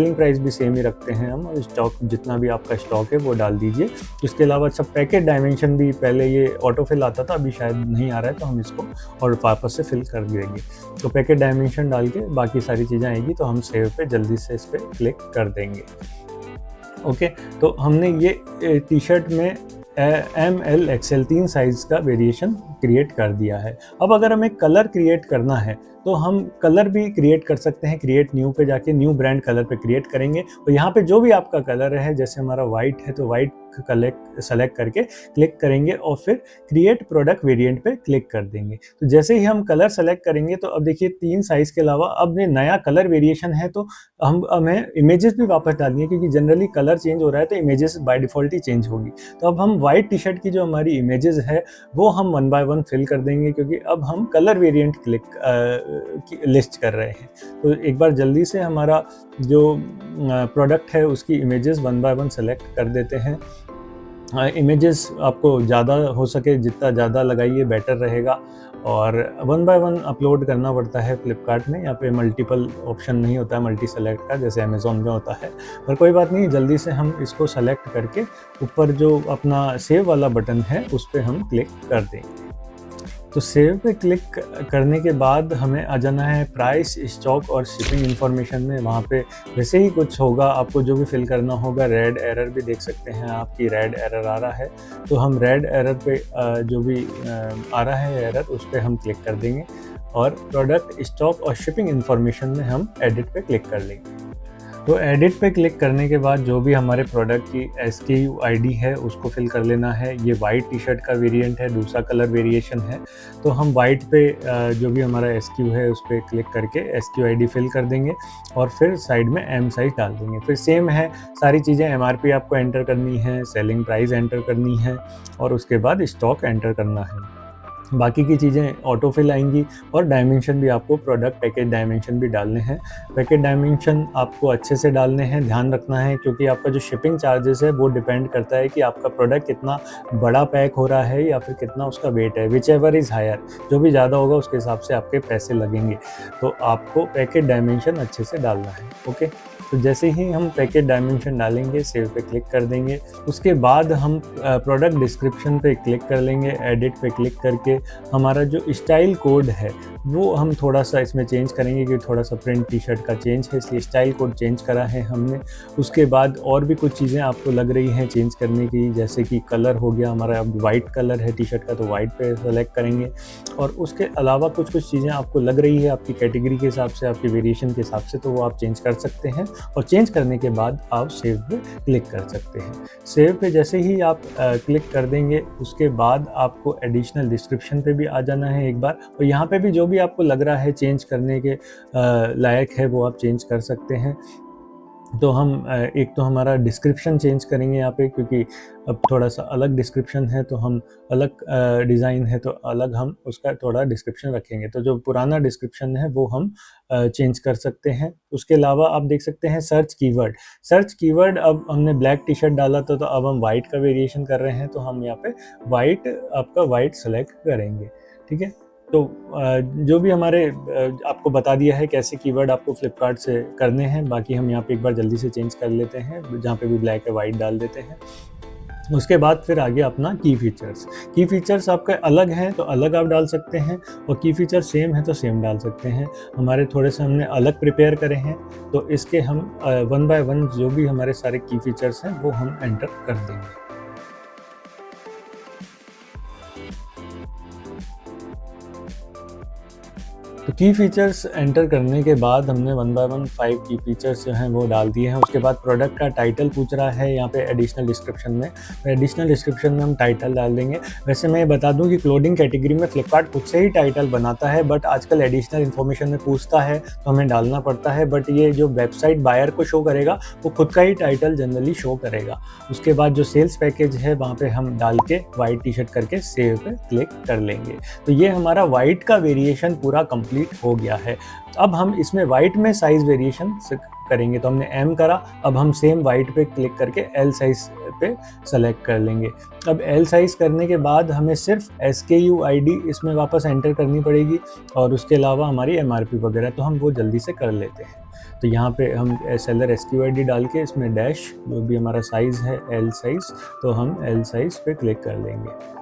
Speaker 2: सेलिंग प्राइस भी सेम ही रखते हैं हम, स्टॉक जितना भी आपका स्टॉक है वो डाल दीजिए। इसके अलावा अच्छा पैकेट डायमेंशन भी, पहले ये ऑटो फिल आता था, अभी शायद नहीं आ रहा है, तो हम इसको और वापस से फिल कर देंगे। तो पैकेट डायमेंशन डाल के बाकी सारी चीज़ें आएगी तो हम सेव पे जल्दी से इस पर क्लिक कर देंगे। ओके, तो हमने ये टी शर्ट में ML XL 3 साइज़ का वेरिएशन क्रिएट कर दिया है। अब अगर हमें कलर क्रिएट करना है तो हम कलर भी क्रिएट कर सकते हैं। क्रिएट न्यू पे जाके न्यू ब्रांड कलर पे क्रिएट करेंगे, और यहाँ पे जो भी आपका कलर है, जैसे हमारा वाइट है तो वाइट कलर सेलेक्ट करके क्लिक करेंगे और फिर क्रिएट प्रोडक्ट वेरिएंट पे क्लिक कर देंगे। तो जैसे ही हम कलर सेलेक्ट करेंगे तो अब देखिए 3 साइज़ के अलावा अब ये नया कलर वेरिएशन है, तो हमें इमेजेस भी वापस डालनी है, क्योंकि जनरली कलर चेंज हो रहा है तो images by default he change होगी। तो अब हम वाइट टी शर्ट की जो हमारी इमेजेस है वो हम 1 बाय 1 फिल कर देंगे, क्योंकि अब हम कलर वेरिएंट लिस्ट कर रहे हैं। तो एक बार जल्दी से हमारा जो प्रोडक्ट है उसकी इमेजेस 1 बाय 1 सेलेक्ट कर देते हैं। इमेजेस आपको ज़्यादा हो सके जितना ज़्यादा लगाइए बेटर रहेगा, और 1 बाय 1 अपलोड करना पड़ता है फ्लिपकार्ट में। यहाँ पे मल्टीपल ऑप्शन नहीं होता है मल्टी सेलेक्ट का, जैसे अमेज़ॉन में होता है, पर कोई बात नहीं, जल्दी से हम इसको सेलेक्ट करके ऊपर जो अपना सेव वाला बटन है उस पर हम क्लिक कर देंगे। तो सेव पे क्लिक करने के बाद हमें आ जाना है प्राइस, स्टॉक और शिपिंग इन्फॉर्मेशन में। वहाँ पे वैसे ही कुछ होगा, आपको जो भी फिल करना होगा। रेड एरर भी देख सकते हैं आपकी, रेड एरर आ रहा है, तो हम रेड एरर पे जो भी आ रहा है एरर उस पर हम क्लिक कर देंगे, और प्रोडक्ट, स्टॉक और शिपिंग इन्फॉर्मेशन में हम एडिट पे क्लिक कर लेंगे। तो एडिट पे क्लिक करने के बाद जो भी हमारे प्रोडक्ट की SKU ID है उसको फिल कर लेना है। ये वाइट टी शर्ट का वेरिएंट है, दूसरा कलर वेरिएशन है, तो हम वाइट पे जो भी हमारा SKU है उस पर क्लिक करके SKU ID फिल कर देंगे, और फिर साइड में M साइज डाल देंगे। फिर सेम है सारी चीज़ें, MRP आपको एंटर करनी है, सेलिंग प्राइस एंटर करनी है, और उसके बाद स्टॉक एंटर करना है। बाकी की चीज़ें ऑटो फिल आएंगी, और डायमेंशन भी आपको प्रोडक्ट पैकेज डायमेंशन भी डालने हैं। पैकेज डायमेंशन आपको अच्छे से डालने हैं, ध्यान रखना है, क्योंकि आपका जो शिपिंग चार्जेस है वो डिपेंड करता है कि आपका प्रोडक्ट कितना बड़ा पैक हो रहा है या फिर कितना उसका वेट है। विच एवर इज़ हायर, जो भी ज़्यादा होगा उसके हिसाब से आपके पैसे लगेंगे, तो आपको पैकेज डायमेंशन अच्छे से डालना है। ओके, तो जैसे ही हम पैकेज डायमेंशन डालेंगे, सेव पे क्लिक कर देंगे। उसके बाद हम प्रोडक्ट डिस्क्रिप्शन पे क्लिक कर लेंगे। एडिट पे क्लिक करके हमारा जो स्टाइल कोड है वो हम थोड़ा सा इसमें चेंज करेंगे, क्योंकि थोड़ा सा प्रिंट टी शर्ट का चेंज है, इसलिए स्टाइल कोड चेंज करा है हमने। उसके बाद और भी कुछ चीज़ें आपको लग रही हैं चेंज करने की, जैसे कि कलर हो गया हमारा, अब वाइट कलर है टी शर्ट का तो वाइट पे सेलेक्ट करेंगे। और उसके अलावा कुछ चीज़ें आपको लग रही है आपकी कैटेगरी के हिसाब से, आपके वेरिएशन के हिसाब से, तो वो आप चेंज कर सकते हैं, और चेंज करने के बाद आप सेव पे क्लिक कर सकते हैं। सेव पे जैसे ही आप क्लिक कर देंगे, उसके बाद आपको एडिशनल डिस्क्रिप्शन पे भी आ जाना है एक बार, और यहाँ पे भी जो भी आपको लग रहा है चेंज करने के लायक है वो आप चेंज कर सकते हैं। तो हम एक तो हमारा डिस्क्रिप्शन चेंज करेंगे यहाँ पे, क्योंकि अब थोड़ा सा अलग डिस्क्रिप्शन है, तो हम अलग डिज़ाइन है तो अलग हम उसका थोड़ा डिस्क्रिप्शन रखेंगे। तो जो पुराना डिस्क्रिप्शन है वो हम चेंज कर सकते हैं। उसके अलावा आप देख सकते हैं सर्च कीवर्ड, अब हमने ब्लैक टी शर्ट डाला था तो अब हम वाइट का वेरिएशन कर रहे हैं, तो हम यहाँ पे वाइट सेलेक्ट करेंगे। ठीक है, तो जो भी हमारे आपको बता दिया है कैसे कीवर्ड आपको फ्लिपकार्ट से करने हैं। बाकी हम यहाँ पे एक बार जल्दी से चेंज कर लेते हैं, जहाँ पे भी ब्लैक है वाइट डाल देते हैं। उसके बाद फिर आगे अपना की फीचर्स आपके अलग हैं तो अलग आप डाल सकते हैं, और की फीचर सेम है तो सेम डाल सकते हैं। हमारे थोड़े से हमने अलग प्रिपेयर करे हैं, तो इसके हम 1 बाय 1 जो भी हमारे सारे की फीचर्स हैं वो हम एंटर कर देंगे। तो की फीचर्स एंटर करने के बाद हमने 1 बाय 1 5 की फीचर्स जो हैं वो डाल दिए हैं। उसके बाद प्रोडक्ट का टाइटल पूछ रहा है यहाँ पे एडिशनल डिस्क्रिप्शन में, तो एडिशनल डिस्क्रिप्शन में हम टाइटल डाल देंगे। वैसे मैं बता दूं कि क्लोथिंग कैटेगरी में फ्लिपकार्ट खुद से ही टाइटल बनाता है, बट आजकल एडिशनल इन्फॉर्मेशन में पूछता है तो हमें डालना पड़ता है, बट ये जो वेबसाइट बायर को शो करेगा वो खुद का ही टाइटल जनरली शो करेगा। उसके बाद जो सेल्स पैकेज है वहाँ पर हम डाल के वाइट टी शर्ट करके सेव पे क्लिक कर लेंगे। तो ये हमारा वाइट का वेरिएशन पूरा कंप्लीट हो गया है। अब हम इसमें वाइट में साइज वेरिएशन करेंगे। तो हमने M करा, अब हम सेम वाइट पे क्लिक करके L साइज़ पे सेलेक्ट कर लेंगे। अब L साइज़ करने के बाद हमें सिर्फ SKU ID इसमें वापस एंटर करनी पड़ेगी और उसके अलावा हमारी MRP वगैरह, तो हम वो जल्दी से कर लेते हैं। तो यहाँ पे हम सेलर SKU ID डाल के इसमें डैश जो भी हमारा साइज़ है L साइज़, तो हम L साइज़ पे क्लिक कर लेंगे।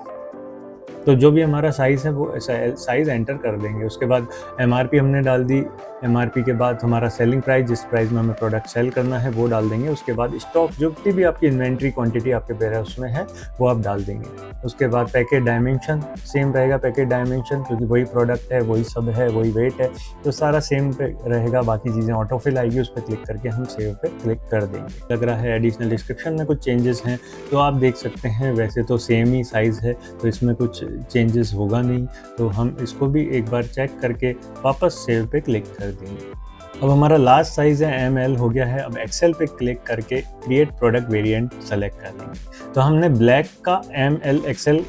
Speaker 2: तो जो भी हमारा साइज़ है वो साइज़ एंटर कर देंगे। उसके बाद MRP हमने डाल दी। MRP के बाद हमारा सेलिंग प्राइस, जिस प्राइस में हमें प्रोडक्ट सेल करना है वो डाल देंगे। उसके बाद स्टॉक जो भी आपकी इन्वेंट्री क्वांटिटी आपके वेयरहाउस में है वो आप डाल देंगे। उसके बाद पैकेट डायमेंशन सेम रहेगा, पैकेट डायमेंशन क्योंकि वही प्रोडक्ट है, वही सब है, वही वेट है, तो सारा सेम पे रहेगा। बाकी चीज़ें ऑटोफिल आएगी, उस पर क्लिक करके हम सेव पे क्लिक कर देंगे। लग रहा है एडिशनल डिस्क्रिप्शन में कुछ चेंजेस हैं तो आप देख सकते हैं। वैसे तो सेम ही साइज़ है तो इसमें कुछ चेंजेस होगा नहीं, तो हम इसको भी एक बार चेक करके वापस सेव पे क्लिक कर देंगे। अब हमारा लास्ट साइज़ है ML हो गया है। अब एक्सेल पे क्लिक करके क्रिएट प्रोडक्ट वेरिएंट सेलेक्ट कर लेंगे। तो हमने ब्लैक का ML एक्सेल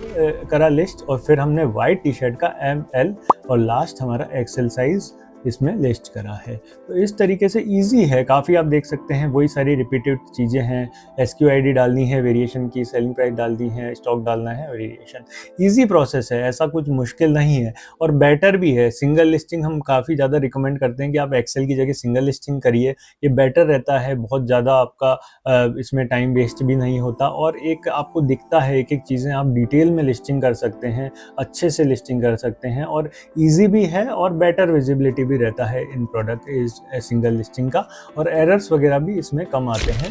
Speaker 2: करा लिस्ट और फिर हमने वाइट टी शर्ट का ML और लास्ट हमारा एक्सेल साइज़ इसमें लिस्ट करा है। तो इस तरीके से इजी है काफ़ी, आप देख सकते हैं वही सारी रिपीटेड चीज़ें हैं। SKU ID डालनी है, वेरिएशन की सेलिंग प्राइस डालनी है, स्टॉक डालना है, वेरिएशन। इजी प्रोसेस है, ऐसा कुछ मुश्किल नहीं है और बेटर भी है। सिंगल लिस्टिंग हम काफ़ी ज़्यादा रिकमेंड करते हैं कि आप एक्सेल की जगह सिंगल लिस्टिंग करिए, ये बेटर रहता है। बहुत ज़्यादा आपका इसमें टाइम वेस्ट भी नहीं होता और एक आपको दिखता है एक एक चीज़ें आप डिटेल में लिस्टिंग कर सकते हैं, अच्छे से लिस्टिंग कर सकते हैं और ईजी भी है और बेटर विजिबिलिटी भी रहता है in product is single listing का, और एरर्स वगैरह भी इसमें कम आते हैं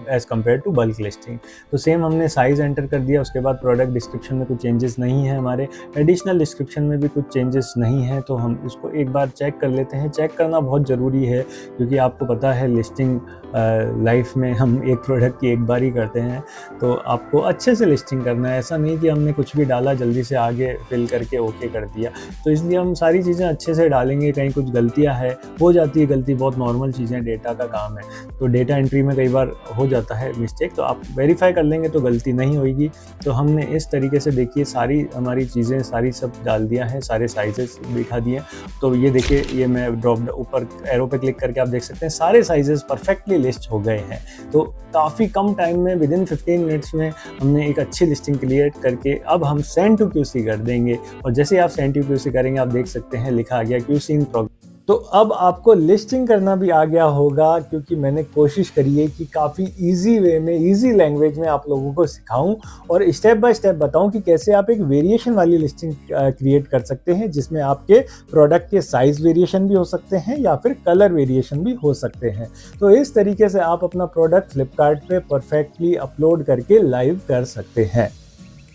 Speaker 2: as compare to bulk listing. तो सेम हमने साइज़ एंटर कर दिया। उसके बाद प्रोडक्ट डिस्क्रिप्शन में कुछ चेंजेस नहीं है, हमारे एडिशनल डिस्क्रिप्शन में भी कुछ चेंजेस नहीं है, तो हम इसको एक बार चेक कर लेते हैं। चेक करना बहुत ज़रूरी है क्योंकि आपको पता है लिस्टिंग लाइफ में हम एक प्रोडक्ट की एक बार ही करते हैं, तो आपको अच्छे से लिस्टिंग करना है। ऐसा नहीं कि हमने कुछ भी डाला जल्दी से आगे फिल करके ओके कर दिया। तो इसलिए हम सारी चीज़ें अच्छे से डालेंगे। कहीं कुछ गलतियां है, हो जाती है गलती, बहुत नॉर्मल चीज़ें, डेटा का काम है। तो डेटा एंट्री में कई बार हो जाता है मिस्टेक, तो आप वेरीफाई कर लेंगे तो गलती नहीं होगी। तो हमने इस तरीके से देखिए सारी हमारी चीज़ें सारी सब डाल दिया है, सारे साइजेस दिखा दिए। तो ये देखिए, ये मैं ड्रॉप ऊपर एरो पे क्लिक करके आप देख सकते हैं सारे साइजेस परफेक्टली लिस्ट हो गए हैं। तो काफ़ी कम टाइम में विदिन 15 मिनट्स में हमने एक अच्छी लिस्टिंग क्रिएट करके अब हम सेंड टू QC कर देंगे। और जैसे आप सेंड टू QC करेंगे आप देख सकते हैं लिखा आ गया QC इन प्रोग्रेस। तो अब आपको लिस्टिंग करना भी आ गया होगा क्योंकि मैंने कोशिश करी है कि काफ़ी इजी वे में, इजी लैंग्वेज में आप लोगों को सिखाऊं और स्टेप बाय स्टेप बताऊं कि कैसे आप एक वेरिएशन वाली लिस्टिंग क्रिएट कर सकते हैं, जिसमें आपके प्रोडक्ट के साइज़ वेरिएशन भी हो सकते हैं या फिर कलर वेरिएशन भी हो सकते हैं। तो इस तरीके से आप अपना प्रोडक्ट फ्लिपकार्ट पे परफेक्टली अपलोड करके लाइव कर सकते हैं।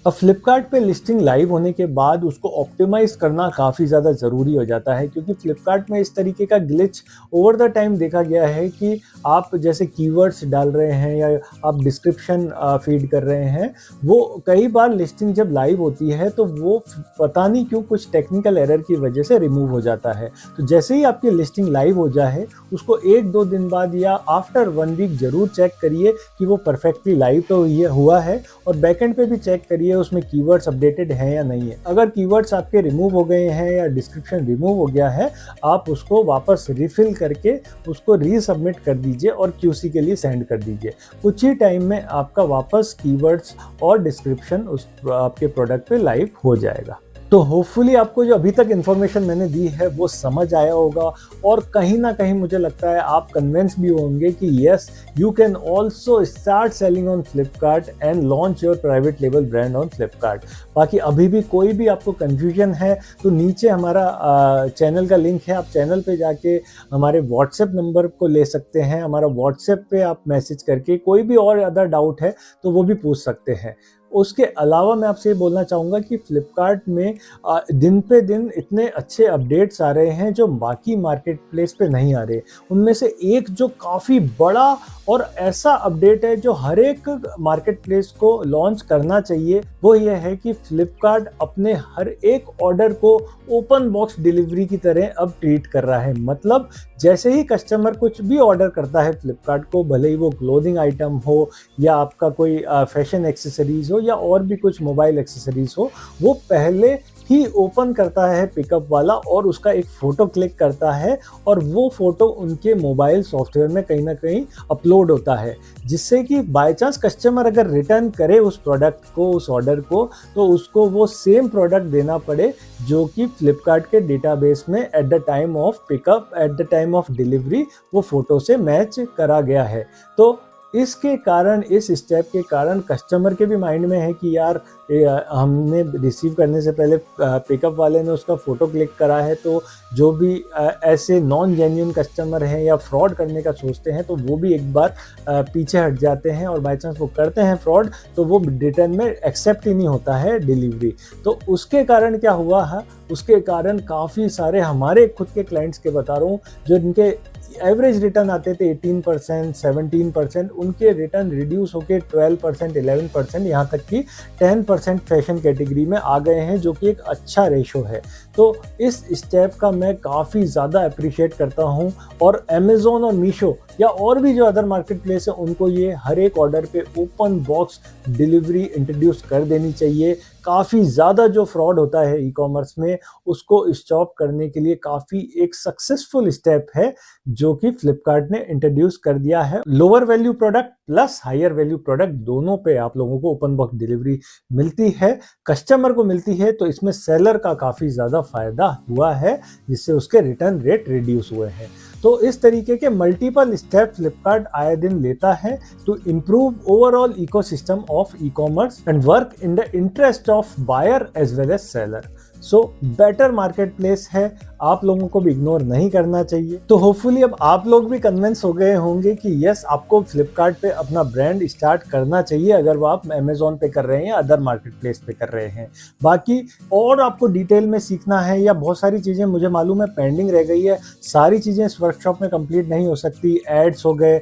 Speaker 2: अब फ्लिपकार्ट पे लिस्टिंग लाइव होने के बाद उसको ऑप्टिमाइज़ करना काफ़ी ज़्यादा ज़रूरी हो जाता है क्योंकि फ्लिपकार्ट में इस तरीके का ग्लिच ओवर द टाइम देखा गया है कि आप जैसे कीवर्ड्स डाल रहे हैं या आप डिस्क्रिप्शन फीड कर रहे हैं, वो कई बार लिस्टिंग जब लाइव होती है तो वो पता नहीं क्यों कुछ टेक्निकल एरर की वजह से रिमूव हो जाता है। तो जैसे ही आपकी लिस्टिंग लाइव हो जाए उसको 1-2 दिन बाद या आफ्टर 1 वीक ज़रूर चेक करिए कि वो परफेक्टली लाइव तो हुआ है, और बैकएंड पे भी चेक करिए उसमें कीवर्ड्स अपडेटेड हैं या नहीं है। अगर कीवर्ड्स आपके रिमूव हो गए हैं या डिस्क्रिप्शन रिमूव हो गया है, आप उसको वापस रिफिल करके उसको रीसबमिट कर दीजिए और QC के लिए सेंड कर दीजिए। कुछ ही टाइम में आपका वापस कीवर्ड्स और डिस्क्रिप्शन उस आपके प्रोडक्ट पे लाइव हो जाएगा। तो होपफुली आपको जो अभी तक इन्फॉर्मेशन मैंने दी है वो समझ आया होगा और कहीं ना कहीं मुझे लगता है आप कन्विंस भी होंगे कि yes, you can also start selling on Flipkart and launch your private label brand on Flipkart. बाकी अभी भी कोई भी आपको कन्फ्यूजन है तो नीचे हमारा चैनल का लिंक है, आप चैनल पे जाके हमारे व्हाट्सएप नंबर को ले सकते हैं। हमारा व्हाट्सएप पे आप मैसेज करके कोई भी और अदर डाउट है तो वो भी पूछ सकते हैं। उसके अलावा मैं आपसे ये बोलना चाहूँगा कि फ्लिपकार्ट में दिन पे दिन इतने अच्छे अपडेट्स आ रहे हैं जो बाकी मार्केट प्लेस पे नहीं आ रहे। उनमें से एक जो काफ़ी बड़ा और ऐसा अपडेट है जो हर एक मार्केट प्लेस को लॉन्च करना चाहिए, वो ये है कि फ्लिपकार्ट अपने हर एक ऑर्डर को ओपन बॉक्स डिलीवरी की तरह अब ट्रीट कर रहा है। मतलब जैसे ही कस्टमर कुछ भी ऑर्डर करता है फ्लिपकार्ट को, भले ही वो क्लोथिंग आइटम हो या आपका कोई फैशन एक्सेसरीज हो या और भी कुछ मोबाइल एक्सेसरीज हो, वो पहले ही ओपन करता है पिकअप वाला और उसका एक फ़ोटो क्लिक करता है और वो फ़ोटो उनके मोबाइल सॉफ्टवेयर में कहीं ना कहीं अपलोड होता है, जिससे कि बाय चांस कस्टमर अगर रिटर्न करे उस प्रोडक्ट को, उस ऑर्डर को, तो उसको वो सेम प्रोडक्ट देना पड़े जो कि फ्लिपकार्ट के डेटाबेस में at the time of pickup, at the time of delivery वो फ़ोटो से मैच करा गया है। तो इसके कारण, इस स्टेप के कारण कस्टमर के भी माइंड में है कि यार हमने रिसीव करने से पहले पिकअप वाले ने उसका फ़ोटो क्लिक करा है, तो जो भी ऐसे नॉन जेन्युइन कस्टमर हैं या फ्रॉड करने का सोचते हैं तो वो भी एक बार पीछे हट जाते हैं और बाई चांस वो करते हैं फ्रॉड, तो वो रिटर्न में एक्सेप्ट ही नहीं होता है डिलीवरी। तो उसके कारण क्या हुआ है, उसके कारण काफ़ी सारे हमारे खुद के क्लाइंट्स के बता रहा हूँ, जो इनके एवरेज रिटर्न आते थे 18%, 17%, उनके रिटर्न रिड्यूस होके 12%, 11%, यहाँ तक कि 10% फैशन कैटेगरी में आ गए हैं, जो कि एक अच्छा रेशो है। तो इस स्टेप का मैं काफ़ी ज़्यादा अप्रिशिएट करता हूँ और अमेज़ॉन और मीशो या और भी जो अदर मार्केट प्लेस है उनको ये हर एक ऑर्डर पे ओपन बॉक्स डिलीवरी इंट्रोड्यूस कर देनी चाहिए। काफ़ी ज़्यादा जो फ्रॉड होता है ई कॉमर्स में, उसको स्टॉप करने के लिए काफ़ी एक सक्सेसफुल स्टेप है जो कि फ्लिपकार्ट ने इंट्रोड्यूस कर दिया है। Lower value product plus higher value product दोनों पे आप लोगों को ओपन बॉक्स डिलीवरी मिलती है, कस्टमर को मिलती है, तो इसमें सेलर का काफ़ी ज़्यादा फायदा हुआ है, जिससे उसके रिटर्न रेट रिड्यूस हुए हैं। तो इस तरीके के मल्टीपल स्टेप फ्लिपकार्ट आए दिन लेता है to improve overall ecosystem of e commerce and work in the interest of buyer as well as seller. So better marketplace है, आप लोगों को भी इग्नोर नहीं करना चाहिए। तो होपफुली अब आप लोग भी कन्विंस हो गए होंगे कि यस, आपको फ्लिपकार्ट पे अपना ब्रांड स्टार्ट करना चाहिए अगर वो आप अमेज़ॉन पे कर रहे हैं या अदर मार्केट प्लेस पे कर रहे हैं। बाकी और आपको डिटेल में सीखना है या बहुत सारी चीज़ें मुझे मालूम है पेंडिंग रह गई है, सारी चीज़ें इस वर्कशॉप में कंप्लीट नहीं हो सकती। एड्स हो गए,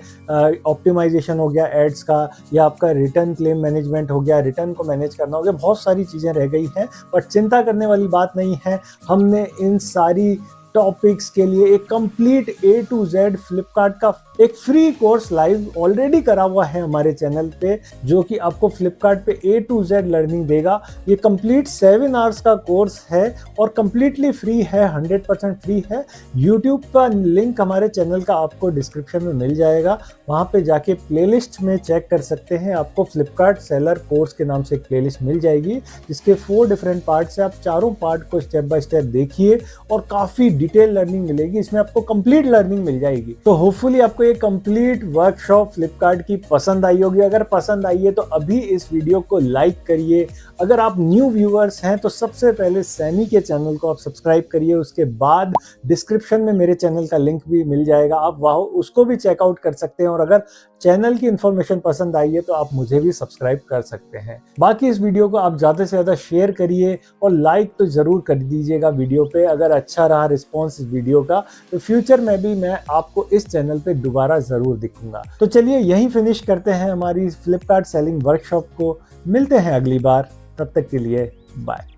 Speaker 2: ऑप्टिमाइजेशन हो गया एड्स का, या आपका रिटर्न क्लेम मैनेजमेंट हो गया, रिटर्न को मैनेज करना हो गया, बहुत सारी चीज़ें रह गई हैं, बट चिंता करने वाली बात नहीं है। हमने इन सारी टॉपिक्स के लिए एक complete A to Z Flipkart का एक फ्री कोर्स लाइव ऑलरेडी करा हुआ है हमारे चैनल पे, जो कि आपको फ्लिपकार्ट पे A to Z लर्निंग देगा। ये कंप्लीट 7 आवर्स का कोर्स है और कंप्लीटली फ्री है, 100% फ्री है। यूट्यूब का लिंक हमारे चैनल का आपको डिस्क्रिप्शन में मिल जाएगा, वहाँ पे जाके प्लेलिस्ट में चेक कर सकते हैं। आपको फ्लिपकार्ट सेलर कोर्स के नाम से एक प्लेलिस्ट मिल जाएगी, जिसके 4 डिफरेंट पार्ट्स है। आप चारों पार्ट को स्टेप बाय स्टेप देखिए और काफ़ी डिटेल लर्निंग मिलेगी, इसमें आपको कंप्लीट लर्निंग मिल जाएगी। तो होपफुली आपको ये कंप्लीट वर्कशॉप फ्लिपकार्ट की पसंद आई होगी। अगर पसंद आई है तो अभी इस वीडियो को लाइक करिए। अगर आप न्यू व्यूअर्स हैं तो सबसे पहले सैनी के चैनल को आप सब्सक्राइब करिए, उसके बाद डिस्क्रिप्शन में मेरे चैनल का लिंक भी मिल जाएगा, आप वहाँ उसको भी चेकआउट कर सकते हैं। और अगर चैनल की इन्फॉर्मेशन पसंद आई है तो आप मुझे भी सब्सक्राइब कर सकते हैं। बाकी इस वीडियो को आप ज़्यादा से ज़्यादा शेयर करिए और लाइक तो ज़रूर कर दीजिएगा वीडियो पे। अगर अच्छा रहा रिस्पॉन्स इस वीडियो का तो फ्यूचर में भी मैं आपको इस चैनल पे दोबारा ज़रूर दिखूंगा। तो चलिए यहीं फिनिश करते हैं हमारी फ्लिपकार्ट सेलिंग वर्कशॉप को। मिलते हैं अगली बार, तब तक के लिए बाय।